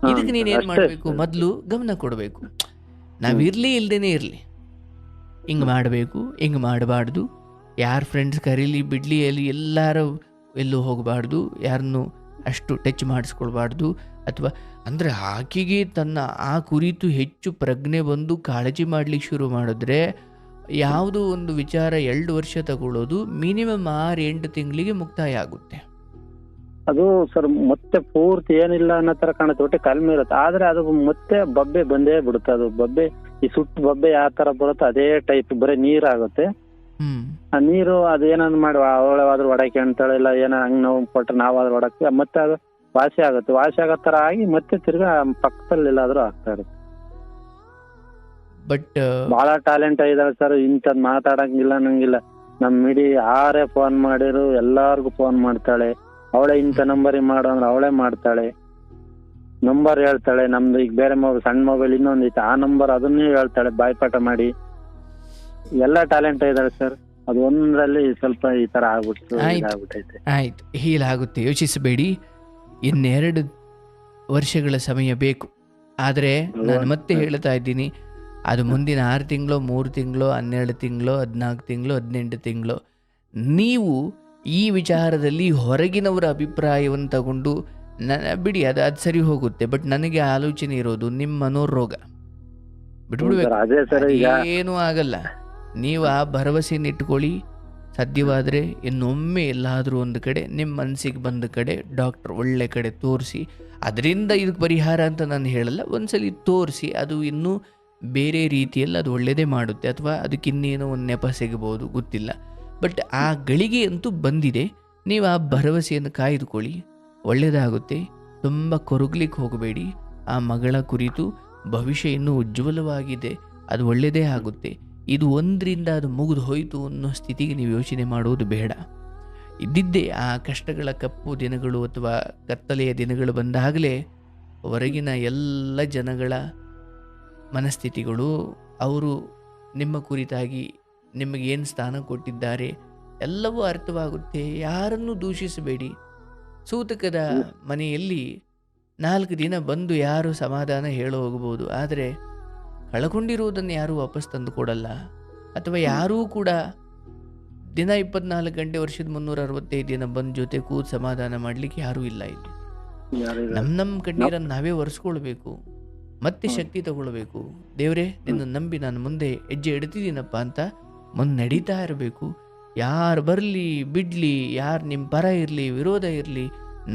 ಇದಕ್ಕೆ ನೀನೇನು ಅಷ್ಟೇ ಮಾಡಬೇಕು, ಸರ್. ಮೊದಲು ಗಮನ ಕೊಡಬೇಕು. ನಾವಿರಲಿ ಇಲ್ದೇನೆ ಇರಲಿ, ಹಿಂಗೆ ಮಾಡಬೇಕು, ಹಿಂಗೆ ಮಾಡಬಾರ್ದು, ಯಾರು ಫ್ರೆಂಡ್ಸ್ ಕರೀಲಿ ಬಿಡಲಿ, ಎಲ್ಲರೂ ಎಲ್ಲೂ ಹೋಗಬಾರ್ದು, ಯಾರನ್ನು ಅಷ್ಟು ಟಚ್ ಮಾಡಿಸ್ಕೊಳ್ಬಾರ್ದು. ಅಥವಾ ಅಂದರೆ ಆಕೆಗೆ ತನ್ನ ಆ ಕುರಿತು ಹೆಚ್ಚು ಪ್ರಜ್ಞೆ ಬಂದು ಕಾಳಜಿ ಮಾಡಲಿಕ್ಕೆ ಶುರು ಮಾಡಿದ್ರೆ ಯಾವುದೋ ಒಂದು ವಿಚಾರ 2 ವರ್ಷ ತಗೊಳ್ಳೋದು ಮಿನಿಮಮ್ 6-8 ತಿಂಗಳಿಗೆ ಮುಕ್ತಾಯ ಆಗುತ್ತೆ. ಅದು ಸರ್ ಮತ್ತೆ ಪೂರ್ತಿ ಏನಿಲ್ಲ ಅನ್ನೋ ತರ ಕಾಣುತ್ತೆ, ಒಟ್ಟೆ ಕಡಿಮೆ ಇರುತ್ತೆ. ಆದ್ರೆ ಅದು ಮತ್ತೆ ಬಬ್ಬೆ ಬಂದೇ ಬಿಡುತ್ತೆ. ಅದು ಬಬ್ಬೆ, ಈ ಸುಟ್ಟು ಬಬ್ಬೆ ಯಾವ ತರ ಬರುತ್ತೆ ಅದೇ ಟೈಪ್, ಬರೀ ನೀರಾಗುತ್ತೆ. ಆ ನೀರು ಅದೇನಂದ್ ಮಾಡಿ ಅವಳವಾದ್ರೂ ಒಡಕ್ಕೆ ಅಂತಾಳೆ, ಇಲ್ಲ ಏನೋ ಹಂಗ್ ನೋವು ಕೊಟ್ರೆ ನಾವಾದ್ರೂ ಒಡಕ್ಕೆ, ಮತ್ತೆ ಅದು ವಾಸಿ ಆಗುತ್ತೆ. ವಾಸಿ ಆಗೋ ತರ ಆಗಿ ಮತ್ತೆ ತಿರ್ಗಾ ಪಕ್ಕದಲ್ಲಿ ಎಲ್ಲಾದ್ರೂ ಆಗ್ತಾ ಇರುತ್ತೆ. ಬಟ್ ಬಹಳ ಟ್ಯಾಲೆಂಟ್ ಇದಾವೆ ಸರ್, ಇಂಥದ್ ಮಾತಾಡಂಗಿಲ್ಲ ನಂಗಿಲ್ಲ. ನಮ್ ಮಿಡಿ ಯಾರೇ ಫೋನ್ ಮಾಡಿರು ಎಲ್ಲಾರ್ಗು ಫೋನ್ ಮಾಡ್ತಾಳೆ. ಅವಳೇ ಇಂಥ ನಂಬರಿಗೆ ಮಾಡು ಅಂದ್ರೆ ಅವಳೇ ಮಾಡ್ತಾಳೆ, ನಂಬರ್ ಹೇಳ್ತಾಳೆ. ನಮ್ದು ಈಗ ಬೇರೆ ಮೊಬೈಲ್, ಸಣ್ಣ ಮೊಬೈಲ್ ಇನ್ನೊಂದಿತ್ತು, ಆ ನಂಬರ್ ಅದನ್ನೇ ಹೇಳ್ತಾಳೆ ಬಾಯ್ಪಾಠ ಮಾಡಿ. ಎಲ್ಲ ಟ್ಯಾಲೆಂಟ್ ಇದಾವೆ ಸರ್. ಅದು ಒಂದ್ರಲ್ಲಿ ಸ್ವಲ್ಪ ಈ ತರ ಆಗ್ಬಿಟ್ಟೈತೆ. ಆಯ್ತು, ಹೀಲಾಗುತ್ತೆ, ಯೋಚಿಸಬೇಡಿ. 2 ವರ್ಷಗಳ ಸಮಯ ಬೇಕು. ಆದರೆ ನಾನು ಮತ್ತೆ ಹೇಳ್ತಾ ಇದ್ದೀನಿ, ಅದು ಮುಂದಿನ 6 ತಿಂಗಳು, 3 ತಿಂಗಳು, 12 ತಿಂಗಳು, 14 ತಿಂಗಳು, 18 ತಿಂಗಳು. ನೀವು ಈ ವಿಚಾರದಲ್ಲಿ ಹೊರಗಿನವರ ಅಭಿಪ್ರಾಯವನ್ನು ತಗೊಂಡು ಬಿಡಿ, ಅದು ಸರಿ ಹೋಗುತ್ತೆ. ಬಟ್ ನನಗೆ ಆಲೋಚನೆ ಇರೋದು ನಿಮ್ಮ ಮನೋರೋಗ ಬಿಟ್ಬಿಡ್ಬೇಕು. ಅದೇ ಸರ್, ಈಗ ಏನೂ ಆಗಲ್ಲ. ನೀವು ಆ ಭರವಸೆಯನ್ನು ಇಟ್ಕೊಳ್ಳಿ. ಸಾಧ್ಯವಾದರೆ ಇನ್ನೊಮ್ಮೆ ಎಲ್ಲಾದರೂ ಒಂದು ಕಡೆ ನಿಮ್ಮ ಮನಸ್ಸಿಗೆ ಬಂದ ಕಡೆ ಡಾಕ್ಟರ್ ಒಳ್ಳೆ ಕಡೆ ತೋರಿಸಿ, ಅದರಿಂದ ಇದಕ್ಕೆ ಪರಿಹಾರ ಅಂತ ನಾನು ಹೇಳಲ್ಲ, ಒಂದ್ಸಲಿ ತೋರಿಸಿ. ಅದು ಇನ್ನೂ ಬೇರೆ ರೀತಿಯಲ್ಲಿ ಅದು ಒಳ್ಳೆಯದೇ ಮಾಡುತ್ತೆ, ಅಥವಾ ಅದಕ್ಕೆ ಇನ್ನೇನೋ ಒಂದು ನೆಪ ಸಿಗಬಹುದು, ಗೊತ್ತಿಲ್ಲ. ಬಟ್ ಆ ಗಳಿಗೆ ಅಂತೂ ಬಂದಿದೆ. ನೀವು ಆ ಭರವಸೆಯನ್ನು ಕಾಯ್ದುಕೊಳ್ಳಿ, ಒಳ್ಳೆಯದಾಗುತ್ತೆ. ತುಂಬ ಕೊರಗ್ಲಿಕ್ಕೆ ಹೋಗಬೇಡಿ. ಆ ಮಗಳ ಕುರಿತು ಭವಿಷ್ಯ ಇನ್ನೂ ಉಜ್ವಲವಾಗಿದೆ, ಅದು ಒಳ್ಳೆಯದೇ ಆಗುತ್ತೆ. ಇದು ಒಂದರಿಂದ ಅದು ಮುಗಿದು ಹೋಯಿತು ಅನ್ನೋ ಸ್ಥಿತಿಗೆ ನೀವು ಯೋಚನೆ ಮಾಡುವುದು ಬೇಡ. ಇದ್ದಿದ್ದೇ ಆ ಕಷ್ಟಗಳ ಕಪ್ಪು ದಿನಗಳು ಅಥವಾ ಕತ್ತಲೆಯ ದಿನಗಳು ಬಂದಾಗಲೇ ಹೊರಗಿನ ಎಲ್ಲ ಜನಗಳ ಮನಸ್ಥಿತಿಗಳು, ಅವರು ನಿಮ್ಮ ಕುರಿತಾಗಿ ನಿಮಗೇನು ಸ್ಥಾನ ಕೊಟ್ಟಿದ್ದಾರೆ ಎಲ್ಲವೂ ಅರ್ಥವಾಗುತ್ತೆ. ಯಾರನ್ನು ದೂಷಿಸಬೇಡಿ. ಸೂತಕದ ಮನೆಯಲ್ಲಿ 4 ದಿನ ಬಂದು ಯಾರು ಸಮಾಧಾನ ಹೇಳೋ ಹೋಗ್ಬೋದು, ಆದರೆ ಕಳ್ಕೊಂಡಿರುವುದನ್ನು ಯಾರೂ ವಾಪಸ್ ತಂದು ಕೊಡಲ್ಲ. ಅಥವಾ ಯಾರೂ ಕೂಡ ದಿನ 24 ಗಂಟೆ, ವರ್ಷದ 365 ದಿನ ಬಂದು ಜೊತೆ ಕೂತು ಸಮಾಧಾನ ಮಾಡಲಿಕ್ಕೆ ಯಾರೂ ಇಲ್ಲ ಇಲ್ಲಿ. ನಮ್ಮ ಕಣ್ಣೀರನ್ನು ನಾವೇ ಒರೆಸ್ಕೊಳ್ಬೇಕು, ಮತ್ತೆ ಶಕ್ತಿ ತಗೊಳ್ಬೇಕು. ದೇವರೇ, ನಿನ್ನ ನಂಬಿ ನಾನು ಮುಂದೆ ಹೆಜ್ಜೆ ಇಡ್ತಿದ್ದೀನಪ್ಪ ಅಂತ ಮುಂದೆ ನಡೀತಾ ಇರಬೇಕು. ಯಾರು ಬರಲಿ ಬಿಡಲಿ, ಯಾರು ನಿಮ್ಮ ಪರ ಇರಲಿ ವಿರೋಧ ಇರಲಿ,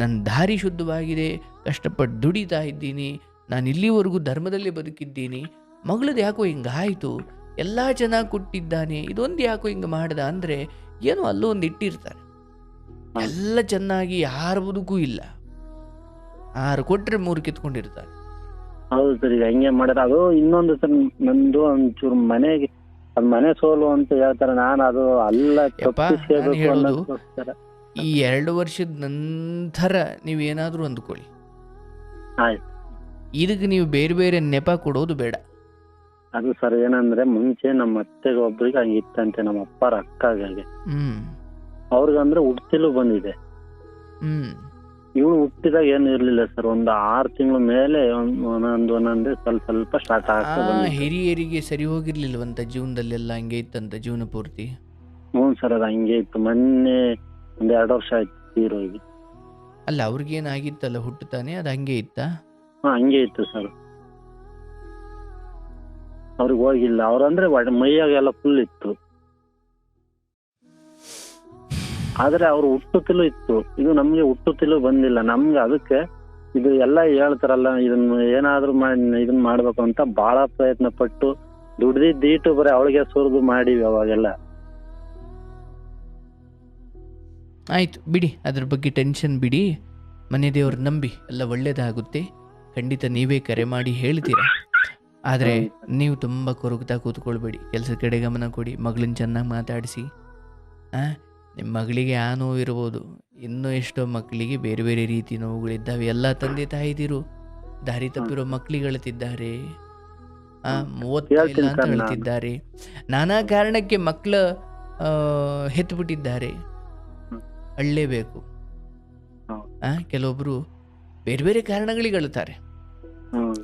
ನನ್ನ ದಾರಿ ಶುದ್ಧವಾಗಿದೆ, ಕಷ್ಟಪಟ್ಟು ದುಡಿತಾ ಇದ್ದೀನಿ, ನಾನು ಇಲ್ಲಿವರೆಗೂ ಧರ್ಮದಲ್ಲೇ ಬದುಕಿದ್ದೀನಿ. ಮಗಳದು ಯಾಕೋ ಹಿಂಗಾಯಿತು, ಎಲ್ಲ ಚೆನ್ನಾಗಿ ಕೊಟ್ಟಿದ್ದಾನೆ, ಇದೊಂದು ಯಾಕೋ ಹಿಂಗೆ ಮಾಡ್ದ ಅಂದರೆ ಏನೋ ಅಲ್ಲೂ ಒಂದು ಇಟ್ಟಿರ್ತಾರೆ. ಎಲ್ಲ ಚೆನ್ನಾಗಿ ಯಾರ ಬದುಕೂ ಇಲ್ಲ, 6 ಕೊಟ್ಟರೆ 3 ಕಿತ್ಕೊಂಡಿರ್ತಾರೆ. ಹೌದು ಸರ್, ಈಗ ಹಂಗೆ ಮಾಡಿದ್ರೆ ಅದು ಇನ್ನೊಂದು ಸರ್, ನಂದು ಒಂಚೂರು ಮನೆಗೆ ಅದ್ ಮನೆ ಸೋಲು ಅಂತ ಹೇಳ್ತಾರೆ. ನಾನು ಅದು ಅಲ್ಲ ತಪ್ಪಿಸ್ಬೇಕು ಅನ್ನೋದಕ್ಕೋಸ್ಕರ. ಈ 2 ವರ್ಷದ ನಂತರ ನೀವೇನಾದರೂ ಅಂದ್ಕೊಳ್ಳಿ, ಆಯ್ತು. ಇದಕ್ಕೆ ನೀವು ಬೇರೆ ಬೇರೆ ನೆಪ ಕೊಡೋದು ಬೇಡ. ಅದು ಸರ್ ಏನಂದ್ರೆ, ಮುಂಚೆ ನಮ್ಮ ಅತ್ತೆಗೆ ಒಬ್ರಿಗೆ ಹಂಗಿತ್ತಂತೆ, ನಮ್ಮ ಅಪ್ಪರ ಅಕ್ಕಗೆ. ಅವ್ರಿಗಂದ್ರೆ ಹುಟ್ಟಿಲು ಬಂದಿದೆ. ಇವಳು ಹುಟ್ಟಿದಾಗ ಏನು ಇರ್ಲಿಲ್ಲ ಸರ್, ಒಂದು 6 ತಿಂಗಳ ಮೇಲೆ ಒಂದೊಂದೇ ಸ್ವಲ್ಪ ಸ್ಟಾರ್ಟ್ ಆಗ್ತಾ. ಹಿರಿಯರಿಗೆ ಸರಿ ಹೋಗಿರ್ಲಿಲ್ವಂತ ಜೀವನದಲ್ಲೆಲ್ಲ, ಹಂಗೆ ಇತ್ತಂತ ಜೀವನ ಪೂರ್ತಿ. ಹ್ಞೂ ಸರ್, ಅದು ಹಂಗೆ ಇತ್ತು. ಮೊನ್ನೆ 1-2 ವರ್ಷ ಆಯ್ತು ತೀರೋಗಿ. ಅಲ್ಲ, ಅವ್ರಿಗೇನಾಗಿತ್ತಲ್ಲ ಹುಟ್ಟುತ್ತಾನೆ, ಅದು ಹಂಗೆ ಇತ್ತಾ? ಹಂಗೆ ಇತ್ತು ಸರ್. ಅವ್ರಿಗೆ ಹೋಗಿಲ್ಲ. ಅವ್ರಂದ್ರೆ ಮೈಯಾಗೆಲ್ಲ ಫುಲ್ ಇತ್ತು. ಆದ್ರೆ ಅವ್ರು ಹುಟ್ಟುತ್ತಲೂ ಇತ್ತು, ಇದು ನಮ್ಗೆ ಹುಟ್ಟುತ್ತಲೂ ಬಂದಿಲ್ಲ. ನಮ್ಗೆ ಅದಕ್ಕೆ ಇದು ಎಲ್ಲ ಹೇಳ್ತಾರಲ್ಲ, ಇದನ್ನ ಏನಾದ್ರೂ ಇದನ್ನ ಮಾಡ್ಬೇಕು ಅಂತ ಬಹಳ ಪ್ರಯತ್ನ ಪಟ್ಟು ದುಡ್ದಿದ್ದೀಟು ಬರೀ ಅವಳಿಗೆ ಸುರಿದು ಮಾಡಿವಿ ಅವಾಗೆಲ್ಲ. ಆಯಿತು ಬಿಡಿ, ಅದ್ರ ಬಗ್ಗೆ ಟೆನ್ಷನ್ ಬಿಡಿ. ಮನೆ ದೇವ್ರ ನಂಬಿ ಎಲ್ಲ ಒಳ್ಳೇದಾಗುತ್ತೆ. ಖಂಡಿತ ನೀವೇ ಕರೆ ಮಾಡಿ ಹೇಳ್ತೀರಾ. ಆದರೆ ನೀವು ತುಂಬ ಕೊರಗ್ತಾ ಕೂತ್ಕೊಳ್ಬೇಡಿ, ಕೆಲಸದ ಕಡೆ ಗಮನ ಕೊಡಿ, ಮಗಳನ್ನ ಚೆನ್ನಾಗಿ ಮಾತಾಡಿಸಿ. ನಿಮ್ಮ ಮಗಳಿಗೆ ಆ ನೋವು ಇರ್ಬೋದು, ಇನ್ನೂ ಎಷ್ಟೋ ಮಕ್ಕಳಿಗೆ ಬೇರೆ ಬೇರೆ ರೀತಿ ನೋವುಗಳಿದ್ದಾವೆ. ಎಲ್ಲ ತಂದೆ ತಾಯಿದಿರು ದಾರಿ ತಪ್ಪಿರೋ ಮಕ್ಕಳಿಗೆ ಅಳ್ತಿದ್ದಾರೆ, 30 ಅಂತ ಹೇಳ್ತಿದ್ದಾರೆ, ನಾನಾ ಕಾರಣಕ್ಕೆ ಮಕ್ಕಳು ಹೆತ್ತುಬಿಟ್ಟಿದ್ದಾರೆ. ಅಳ್ಳೇಬೇಕು. ಕೆಲವೊಬ್ರು ಬೇರೆ ಬೇರೆ ಕಾರಣಗಳಿಗೆ ಅಳ್ತಾರೆ.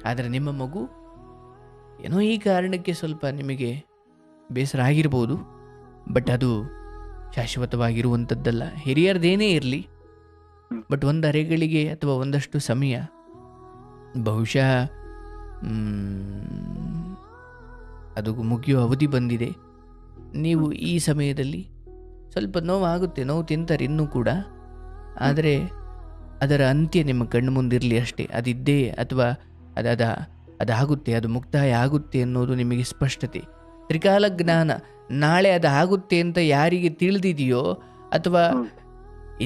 ಆದರೆ ನಿಮ್ಮ ಮಗು ಏನೋ ಈ ಕಾರಣಕ್ಕೆ ಸ್ವಲ್ಪ ನಿಮಗೆ ಬೇಸರ ಆಗಿರ್ಬೋದು, ಬಟ್ ಅದು ಶಾಶ್ವತವಾಗಿರುವಂಥದ್ದಲ್ಲ. ಹಿರಿಯರದೇನೇ ಇರಲಿ, ಬಟ್ ಒಂದು ಅರೆಗಳಿಗೆ ಅಥವಾ ಒಂದಷ್ಟು ಸಮಯ ಬಹುಶಃ ಅದು ಮುಗಿಯೋ ಅವಧಿ ಬಂದಿದೆ. ನೀವು ಈ ಸಮಯದಲ್ಲಿ ಸ್ವಲ್ಪ ನೋವಾಗುತ್ತೆ, ನೋವು ತಿಂತಾರೆ ಇನ್ನೂ ಕೂಡ, ಆದರೆ ಅದರ ಅಂತ್ಯ ನಿಮ್ಮ ಕಣ್ಣು ಮುಂದಿರಲಿ ಅಷ್ಟೇ. ಅದಿದ್ದೇ ಅಥವಾ ಅದಾಗುತ್ತೆ, ಅದು ಮುಕ್ತಾಯ ಆಗುತ್ತೆ ಅನ್ನೋದು ನಿಮಗೆ ಸ್ಪಷ್ಟತೆ, ತ್ರಿಕಾಲ ಜ್ಞಾನ. ನಾಳೆ ಅದಾಗುತ್ತೆ ಅಂತ ಯಾರಿಗೆ ತಿಳಿದಿದೆಯೋ ಅಥವಾ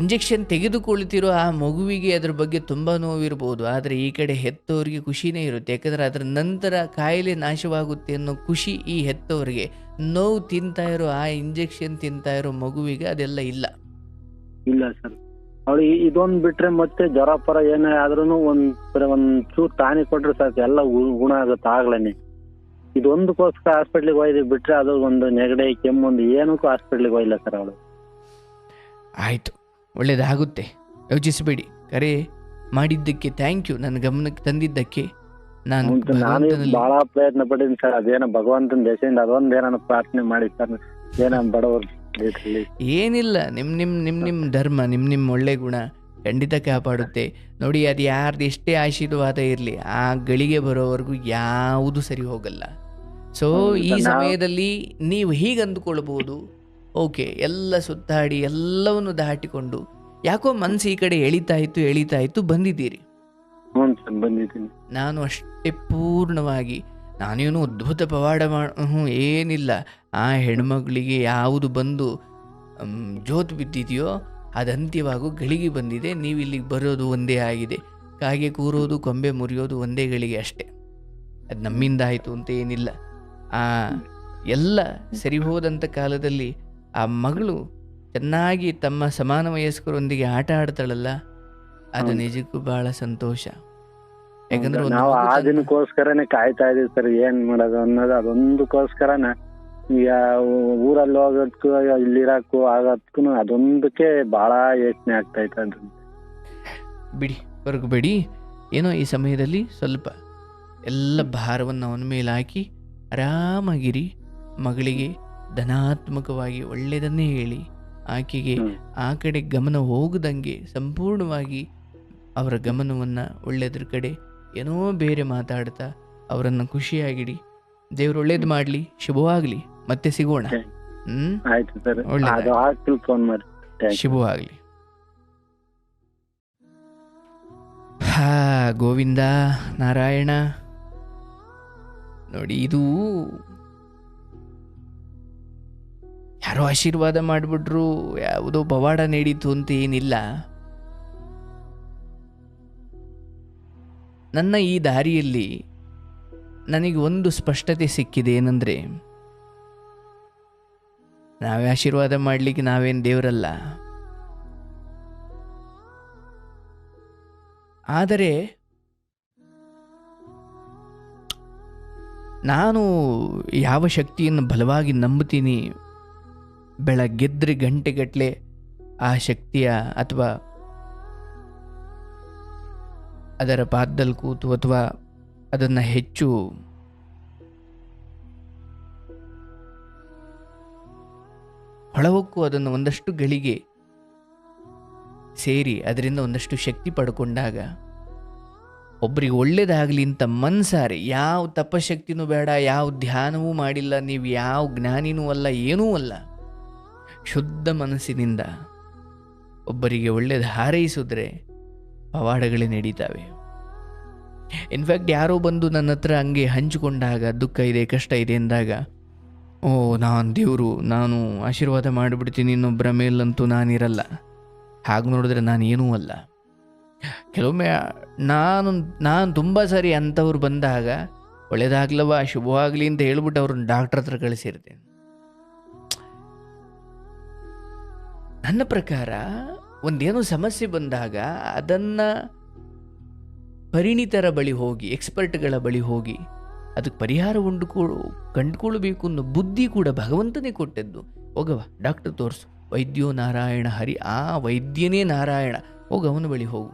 ಇಂಜೆಕ್ಷನ್ ತೆಗೆದುಕೊಳ್ತಿರೋ ಆ ಮಗುವಿಗೆ ಅದ್ರ ಬಗ್ಗೆ ತುಂಬ ನೋವಿರ್ಬೋದು. ಆದರೆ ಈ ಕಡೆ ಹೆತ್ತವರಿಗೆ ಖುಷಿನೇ ಇರುತ್ತೆ, ಯಾಕಂದರೆ ಅದರ ನಂತರ ಕಾಯಿಲೆ ನಾಶವಾಗುತ್ತೆ ಅನ್ನೋ ಖುಷಿ ಈ ಹೆತ್ತವರಿಗೆ. ನೋವು ತಿಂತಾ ಇರೋ ಆ ಇಂಜೆಕ್ಷನ್ ತಿಂತಾ ಇರೋ ಮಗುವಿಗೆ ಅದೆಲ್ಲ ಇಲ್ಲ. ಇಲ್ಲ ಸರ್, ಅವಳಿಗೆ ಇದೊಂದು ಬಿಟ್ರೆ ಮತ್ತೆ ಜ್ವರ ಪರ ಏನೇ ಆದ್ರೂ ಒಂಚೂರು ಟಾನಿಕ್ ಕೊಟ್ರೆ ಸಾಕು, ಎಲ್ಲ ಗುಣ ಆಗುತ್ತೆ ಆಗ್ಲೇನೆ. ಇದೊಂದಕ್ಕೋಸ್ಕರ ಹಾಸ್ಪಿಟ್ಲಿಗೆ ಹೋಯ್ದು ಬಿಟ್ರೆ ಅದು ಒಂದು ನೆಗಡಿ ಕೆಮ್ಮು ಒಂದು ಏನಕ್ಕೂ ಹಾಸ್ಪಿಟ್ಲಿಗೆ ಹೋಗಿಲ್ಲ ಸರ್ ಅವಳು. ಆಯಿತು, ಒಳ್ಳೇದಾಗುತ್ತೆ, ಯೋಚಿಸಬೇಡಿ. ಕರೆ ಮಾಡಿದ್ದಕ್ಕೆ ಥ್ಯಾಂಕ್ ಯು, ನನ್ನ ಗಮನಕ್ಕೆ ತಂದಿದ್ದಕ್ಕೆ. ನಾನು ಬಹಳ ಪ್ರಯತ್ನ ಪಟ್ಟಿದ್ದೀನಿ ಸರ್. ಅದೇನೋ ಭಗವಂತನ ದೇಶದಿಂದ ಅದೊಂದೇನ ಪ್ರಾರ್ಥನೆ ಮಾಡಿ ಸರ್, ಏನ ಬಡವರು. ಏನಿಲ್ಲ, ನಿಮ್ಮ ಧರ್ಮ, ನಿಮ್ಮ ಒಳ್ಳೆ ಗುಣ ಖಂಡಿತ ಕಾಪಾಡುತ್ತೆ. ನೋಡಿ, ಅದು ಯಾರ್ದು ಎಷ್ಟೇ ಆಶೀರ್ವಾದ ಇರಲಿ, ಆ ಗಳಿಗೆ ಬರೋವರೆಗೂ ಯಾವುದು ಸರಿ ಹೋಗಲ್ಲ. ಸೊ ಈ ಸಮಯದಲ್ಲಿ ನೀವು ಹೀಗೆ ಅಂದುಕೊಳ್ಬೋದು, ಓಕೆ, ಎಲ್ಲ ಸುತ್ತಾಡಿ ಎಲ್ಲವನ್ನು ದಾಟಿಕೊಂಡು ಯಾಕೋ ಮನಸ್ಸು ಈ ಕಡೆ ಎಳಿತಾಯಿತು ಬಂದಿದ್ದೀರಿ. ನಾನು ಅಷ್ಟೇ ಪೂರ್ಣವಾಗಿ, ನಾನೇನು ಅದ್ಭುತ ಪವಾಡ ಏನಿಲ್ಲ. ಆ ಹೆಣ್ಮಗಳಿಗೆ ಯಾವುದು ಬಂದು ಜೋತು ಬಿದ್ದಿದೆಯೋ ಅದು ಅಂತ್ಯವಾಗೂ ಗಳಿಗೆ ಬಂದಿದೆ. ನೀವು ಇಲ್ಲಿಗೆ ಬರೋದು ಒಂದೇ ಆಗಿದೆ, ಕಾಗೆ ಕೂರೋದು ಕೊಂಬೆ ಮುರಿಯೋದು ಒಂದೇ ಗಳಿಗೆ ಅಷ್ಟೇ. ಅದು ನಮ್ಮಿಂದ ಆಯಿತು ಅಂತ ಏನಿಲ್ಲ. ಎಲ್ಲ ಸರಿ ಹೋದಂಥ ಕಾಲದಲ್ಲಿ ಆ ಮಗಳು ಚೆನ್ನಾಗಿ ತಮ್ಮ ಸಮಾನ ವಯಸ್ಕರೊಂದಿಗೆ ಆಟ ಆಡ್ತಾಳಲ್ಲ, ಅದು ನಿಜಕ್ಕೂ ಬಹಳ ಸಂತೋಷ. ಯಾಕಂದ್ರೆ ನಾವು ಆ ದಿನಕ್ಕೋಸ್ಕರನೇ ಕಾಯ್ತಾ ಇದೀವಿ ಸರ್, ಏನ್ ಮಾಡೋದು ಅನ್ನೋದು ಅದೊಂದಕ್ಕೋಸ್ಕರನ. ಈಗ ಊರಲ್ಲಿ ಹೋಗೋದಕ್ಕೂ ಇಲ್ಲಿರಕ್ಕೂ ಆಗೋದಕ್ಕೂ ಅದೊಂದಕ್ಕೆ ಬಹಳ ಯೋಚನೆ ಆಗ್ತಾ ಇತ್ತು. ಬಿಡಿ, ಹೊರಗಬೇಡಿ. ಏನೋ ಈ ಸಮಯದಲ್ಲಿ ಸ್ವಲ್ಪ ಎಲ್ಲ ಭಾರವನ್ನು ಅವನ ಮೇಲೆ ಹಾಕಿ ಆರಾಮಾಗಿರಿ. ಮಗಳಿಗೆ ಧನಾತ್ಮಕವಾಗಿ ಒಳ್ಳೆಯದನ್ನೇ ಹೇಳಿ, ಆಕೆಗೆ ಆ ಕಡೆ ಗಮನ ಹೋಗದಂಗೆ ಸಂಪೂರ್ಣವಾಗಿ ಅವರ ಗಮನವನ್ನು ಒಳ್ಳೆಯದ್ರ ಕಡೆ ಏನೋ ಬೇರೆ ಮಾತಾಡ್ತಾ ಅವರನ್ನು ಖುಷಿಯಾಗಿಡಿ. ದೇವ್ರು ಒಳ್ಳೇದು ಮಾಡಲಿ, ಶುಭವಾಗಲಿ. ಮತ್ತೆ ಸಿಗೋಣ. ಶುಭವಾಗಲಿ. ಗೋವಿಂದ ನಾರಾಯಣ. ನೋಡಿ, ಇದು ಯಾರೋ ಆಶೀರ್ವಾದ ಮಾಡಿಬಿಟ್ರು, ಯಾವುದೋ ಪವಾಡ ನೀಡಿತು ಅಂತ ಏನಿಲ್ಲ. ನನ್ನ ಈ ದಾರಿಯಲ್ಲಿ ನನಗೆ ಒಂದು ಸ್ಪಷ್ಟತೆ ಸಿಕ್ಕಿದೆ. ಏನಂದರೆ, ನಾವೇ ಆಶೀರ್ವಾದ ಮಾಡಲಿಕ್ಕೆ ನಾವೇನು ದೇವರಲ್ಲ. ಆದರೆ ನಾನು ಯಾವ ಶಕ್ತಿಯನ್ನು ಬಲವಾಗಿ ನಂಬುತ್ತೀನಿ, ಬೆಳಗ್ಗೆದ್ರೆ ಗಂಟೆಗಟ್ಟಲೆ ಆ ಶಕ್ತಿಯ ಅಥವಾ ಅದರ ಪಾದದಲ್ಲಿ ಕೂತು ಅಥವಾ ಅದನ್ನು ಹೆಚ್ಚು ಹೊಳವಕ್ಕೂ ಅದನ್ನು ಒಂದಷ್ಟು ಗಳಿಗೆ ಸೇರಿ ಅದರಿಂದ ಒಂದಷ್ಟು ಶಕ್ತಿ ಪಡ್ಕೊಂಡಾಗ ಒಬ್ರಿಗೆ ಒಳ್ಳೇದಾಗಲಿ ಅಂತ ಮನ್ಸಾರೆ, ಯಾವ ತಪಶಕ್ತಿನೂ ಬೇಡ, ಯಾವ ಧ್ಯಾನವೂ ಮಾಡಿಲ್ಲ, ನೀವು ಯಾವ ಜ್ಞಾನಿನೂ ಅಲ್ಲ, ಏನೂ ಅಲ್ಲ, ಶುದ್ಧ ಮನಸ್ಸಿನಿಂದ ಒಬ್ಬರಿಗೆ ಒಳ್ಳೇದು ಹಾರೈಸಿದ್ರೆ ಪವಾಡಗಳೇ ನಡೀತಾವೆ. ಇನ್ಫ್ಯಾಕ್ಟ್ ಯಾರೋ ಬಂದು ನನ್ನ ಹತ್ರ ಹಂಗೆ ಹಂಚಿಕೊಂಡಾಗ, ದುಃಖ ಇದೆ, ಕಷ್ಟ ಇದೆ ಎಂದಾಗ, ಓ ನಾನು ದೇವರು, ನಾನು ಆಶೀರ್ವಾದ ಮಾಡಿಬಿಡ್ತೀನಿ, ಇನ್ನೊಬ್ಬರ ಮೇಲಂತೂ ನಾನಿರಲ್ಲ, ಹಾಗೆ ನೋಡಿದ್ರೆ ನಾನು ಏನೂ ಅಲ್ಲ. ಕೆಲವೊಮ್ಮೆ ನಾನು ತುಂಬ ಸಾರಿ ಅಂಥವ್ರು ಬಂದಾಗ ಒಳ್ಳೇದಾಗ್ಲವ, ಶುಭವಾಗಲಿ ಅಂತ ಹೇಳ್ಬಿಟ್ಟು ಅವ್ರನ್ನ ಡಾಕ್ಟ್ರ್ ಹತ್ರ ಕಳಿಸಿರ್ತೇನೆ. ನನ್ನ ಪ್ರಕಾರ ಒಂದೇನೋ ಸಮಸ್ಯೆ ಬಂದಾಗ ಅದನ್ನು ಪರಿಣಿತರ ಬಳಿ ಹೋಗಿ, ಎಕ್ಸ್ಪರ್ಟ್ಗಳ ಬಳಿ ಹೋಗಿ ಅದಕ್ಕೆ ಪರಿಹಾರ ಕಂಡುಕೊಳ್ಬೇಕು ಅನ್ನೋ ಬುದ್ಧಿ ಕೂಡ ಭಗವಂತನೇ ಕೊಟ್ಟದ್ದು. ಹೋಗವ ಡಾಕ್ಟರ್ ತೋರಿಸು, ವೈದ್ಯೋ ನಾರಾಯಣ ಹರಿ, ಆ ವೈದ್ಯನೇ ನಾರಾಯಣ, ಹೋಗ ಅವನ ಬಳಿ ಹೋಗು.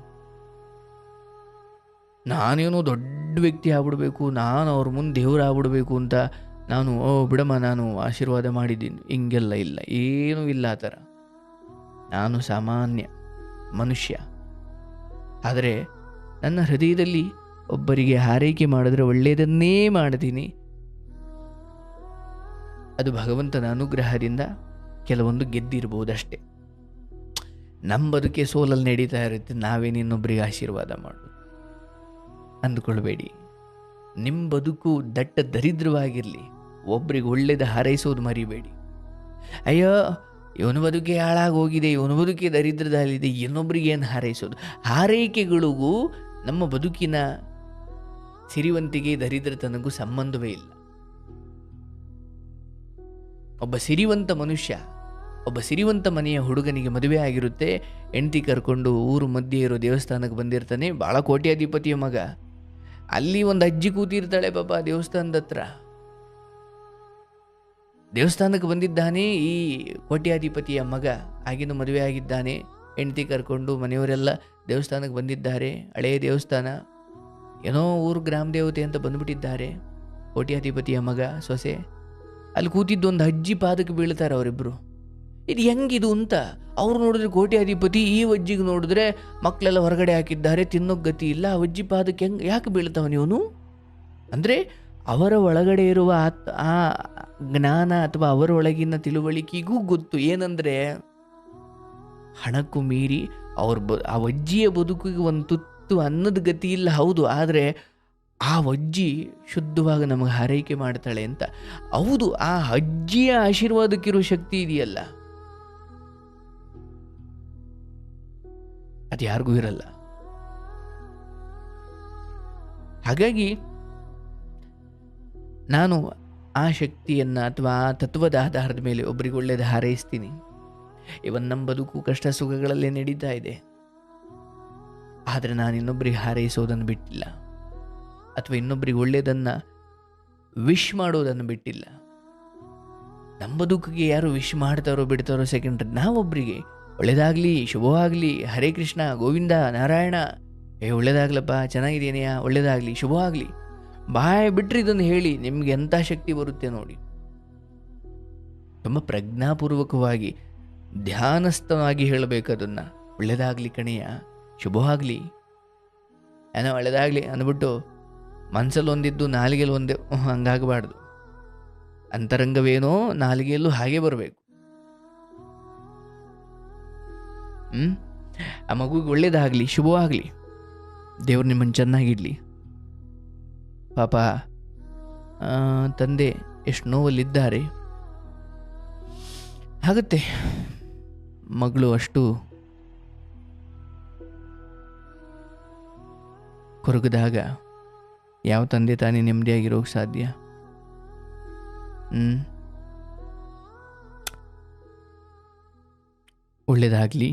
ನಾನೇನೋ ದೊಡ್ಡ ವ್ಯಕ್ತಿ ಆಗ್ಬಿಡ್ಬೇಕು, ನಾನು ಅವ್ರ ಮುಂದೆ ದೇವ್ರು ಆಗ್ಬಿಡ್ಬೇಕು ಅಂತ ನಾನು ಬಿಡಮ್ಮ ನಾನು ಆಶೀರ್ವಾದ ಮಾಡಿದ್ದೀನಿ, ಹಿಂಗೆಲ್ಲ ಇಲ್ಲ, ಏನೂ ಇಲ್ಲ ಆ ಥರ. ನಾನು ಸಾಮಾನ್ಯ ಮನುಷ್ಯ. ಆದರೆ ನನ್ನ ಹೃದಯದಲ್ಲಿ ಒಬ್ಬರಿಗೆ ಹಾರೈಕೆ ಮಾಡಿದ್ರೆ ಒಳ್ಳೆಯದನ್ನೇ ಮಾಡ್ತೀನಿ. ಅದು ಭಗವಂತನ ಅನುಗ್ರಹದಿಂದ ಕೆಲವೊಂದು ಗೆದ್ದಿರ್ಬೋದಷ್ಟೆ. ನಮ್ಮ ಬದುಕೆ ಸೋಲಲ್ಲಿ ನಡೀತಾ ಇರುತ್ತೆ, ನಾವೇನು ಇನ್ನೊಬ್ಬರಿಗೆ ಆಶೀರ್ವಾದ ಮಾಡೋದು ಅಂದ್ಕೊಳ್ಬೇಡಿ. ನಿಮ್ಮ ಬದುಕು ದಟ್ಟ ದರಿದ್ರವಾಗಿರಲಿ, ಒಬ್ರಿಗೆ ಒಳ್ಳೇದು ಹಾರೈಸೋದು ಮರಿಬೇಡಿ. ಅಯ್ಯೋ ಇವನ ಬದುಕೆ ಹಾಳಾಗೋಗಿದೆ, ಇವನ ಬದುಕೆ ದರಿದ್ರದಲ್ಲಿದೆ, ಇನ್ನೊಬ್ರಿಗೆ ಏನು ಹಾರೈಸೋದು? ಹಾರೈಕೆಗಳಿಗೂ ನಮ್ಮ ಬದುಕಿನ ಸಿರಿವಂತಿಗೆ ದರಿದ್ರತನಗೂ ಸಂಬಂಧವೇ ಇಲ್ಲ. ಒಬ್ಬ ಸಿರಿವಂತ ಮನುಷ್ಯ, ಒಬ್ಬ ಸಿರಿವಂತ ಮನೆಯ ಹುಡುಗನಿಗೆ ಮದುವೆ ಆಗಿರುತ್ತೆ, ಹೆಂಡತಿ ಕರ್ಕೊಂಡು ಊರು ಮಧ್ಯೆ ಇರೋ ದೇವಸ್ಥಾನಕ್ಕೆ ಬಂದಿರ್ತಾನೆ, ಭಾಳ ಕೋಟ್ಯಾಧಿಪತಿಯ ಮಗ. ಅಲ್ಲಿ ಒಂದು ಅಜ್ಜಿ ಕೂತಿರ್ತಾಳೆ ಪಾಪ ದೇವಸ್ಥಾನದ ಹತ್ರ. ದೇವಸ್ಥಾನಕ್ಕೆ ಬಂದಿದ್ದಾನೆ ಈ ಕೋಟ್ಯಾಧಿಪತಿಯ ಮಗ, ಆಗಿನ ಮದುವೆ ಆಗಿದ್ದಾನೆ, ಹೆಂಡತಿ ಕರ್ಕೊಂಡು ಮನೆಯವರೆಲ್ಲ ದೇವಸ್ಥಾನಕ್ಕೆ ಬಂದಿದ್ದಾರೆ. ಹಳೆಯ ದೇವಸ್ಥಾನ, ಏನೋ ಊರು ಗ್ರಾಮ ದೇವತೆ ಅಂತ ಬಂದುಬಿಟ್ಟಿದ್ದಾರೆ. ಕೋಟ್ಯಾಧಿಪತಿಯ ಮಗ ಸೊಸೆ ಅಲ್ಲಿ ಕೂತಿದ್ದು ಒಂದು ಅಜ್ಜಿ ಪಾದಕ್ಕೆ ಬೀಳ್ತಾರೆ ಅವರಿಬ್ಬರು. ಇದು ಹೆಂಗಿದು ಅಂತ ಅವ್ರು ನೋಡಿದ್ರೆ ಕೋಟ್ಯಾಧಿಪತಿ, ಈ ಅಜ್ಜಿಗೆ ನೋಡಿದ್ರೆ ಮಕ್ಕಳೆಲ್ಲ ಹೊರಗಡೆ ಹಾಕಿದ್ದಾರೆ, ತಿನ್ನೋಕ್ಕೆ ಗತಿ ಇಲ್ಲ, ಆ ಅಜ್ಜಿ ಪಾದಕ್ಕೆ ಯಾಕೆ ಬೀಳ್ತಾವನಿವನು? ಅಂದರೆ ಅವರ ಒಳಗಡೆ ಇರುವ ಆ ಜ್ಞಾನ ಅಥವಾ ಅವರ ಒಳಗಿನ ತಿಳುವಳಿಕೆಗೂ ಗೊತ್ತು ಏನಂದರೆ, ಹಣಕ್ಕೂ ಮೀರಿ ಆ ಅಜ್ಜಿಯ ಬದುಕಿಗೆ ಒಂದು ತುತ್ತು ಅನ್ನದ ಗತಿ ಇಲ್ಲ, ಹೌದು, ಆದರೆ ಆ ಅಜ್ಜಿ ಶುದ್ಧವಾಗಿ ನಮಗೆ ಹಾರೈಕೆ ಮಾಡ್ತಾಳೆ ಅಂತ. ಹೌದು, ಆ ಅಜ್ಜಿಯ ಆಶೀರ್ವಾದಕ್ಕಿರೋ ಶಕ್ತಿ ಇದೆಯಲ್ಲ, ಅದು ಯಾರಿಗೂ ಇರಲ್ಲ. ಹಾಗಾಗಿ ನಾನು ಆ ಶಕ್ತಿಯನ್ನು ಅಥವಾ ಆ ತತ್ವದ ಆಧಾರದ ಮೇಲೆ ಒಬ್ಬರಿಗೆ ಒಳ್ಳೇದು ಹಾರೈಸ್ತೀನಿ. ಇವನ್ ನಮ್ಮ ಬದುಕು ಕಷ್ಟ ಸುಖಗಳಲ್ಲೇ ನಡೀತಾ ಇದೆ, ಆದರೆ ನಾನು ಇನ್ನೊಬ್ಬರಿಗೆ ಹಾರೈಸೋದನ್ನು ಬಿಟ್ಟಿಲ್ಲ, ಅಥವಾ ಇನ್ನೊಬ್ಬರಿಗೆ ಒಳ್ಳೆಯದನ್ನು ವಿಶ್ ಮಾಡೋದನ್ನು ಬಿಟ್ಟಿಲ್ಲ. ನಮ್ಮ ಬದುಕಿಗೆ ಯಾರು ವಿಶ್ ಮಾಡ್ತಾರೋ ಬಿಡ್ತಾರೋ ಸೆಕೆಂಡ್ರಿ, ನಾವೊಬ್ಬರಿಗೆ ಒಳ್ಳೇದಾಗಲಿ, ಶುಭವಾಗಲಿ, ಹರೇ ಕೃಷ್ಣ, ಗೋವಿಂದ, ನಾರಾಯಣ, ಒಳ್ಳೇದಾಗ್ಲಪ್ಪ, ಚೆನ್ನಾಗಿದೆಯಾ, ಒಳ್ಳೇದಾಗಲಿ, ಶುಭವಾಗಲಿ, ಬಾಯ್ ಬಿಟ್ರೆ ಇದನ್ನು ಹೇಳಿ ನಿಮ್ಗೆ ಎಂಥ ಶಕ್ತಿ ಬರುತ್ತೆ ನೋಡಿ. ತುಂಬ ಪ್ರಜ್ಞಾಪೂರ್ವಕವಾಗಿ ಧ್ಯಾನಸ್ಥವಾಗಿ ಹೇಳಬೇಕು ಅದನ್ನು. ಒಳ್ಳೇದಾಗಲಿ ಕಣೆಯ, ಶುಭವಾಗಲಿ, ಏನೋ ಒಳ್ಳೇದಾಗಲಿ ಅಂದ್ಬಿಟ್ಟು ಮನಸ್ಸಲ್ಲಿ ಒಂದಿದ್ದು ನಾಲಿಗೆಯಲ್ಲಿ ಒಂದೇ ಹಂಗಾಗಬಾರ್ದು. ಅಂತರಂಗವೇನೋ ನಾಲಿಗೆಯಲ್ಲೂ ಹಾಗೆ ಬರಬೇಕು. ಆ ಮಗುಗೆ ಒಳ್ಳೇದಾಗಲಿ, ಶುಭವಾಗಲಿ, ದೇವ್ರು ನಿಮ್ಮನ್ನು ಚೆನ್ನಾಗಿಡಲಿ. ಪಾಪ ತಂದೆ ಎಷ್ಟು ನೋವಲ್ಲಿದ್ದಾರೆ. ಆಗುತ್ತೆ, ಮಗಳು ಅಷ್ಟು ಕೊರಗದಾಗ ಯಾವ ತಂದೆ ತಾನೇ ನೆಮ್ಮದಿಯಾಗಿರೋಕ್ಕೆ ಸಾಧ್ಯ? ಒಳ್ಳೆಯದಾಗಲಿ.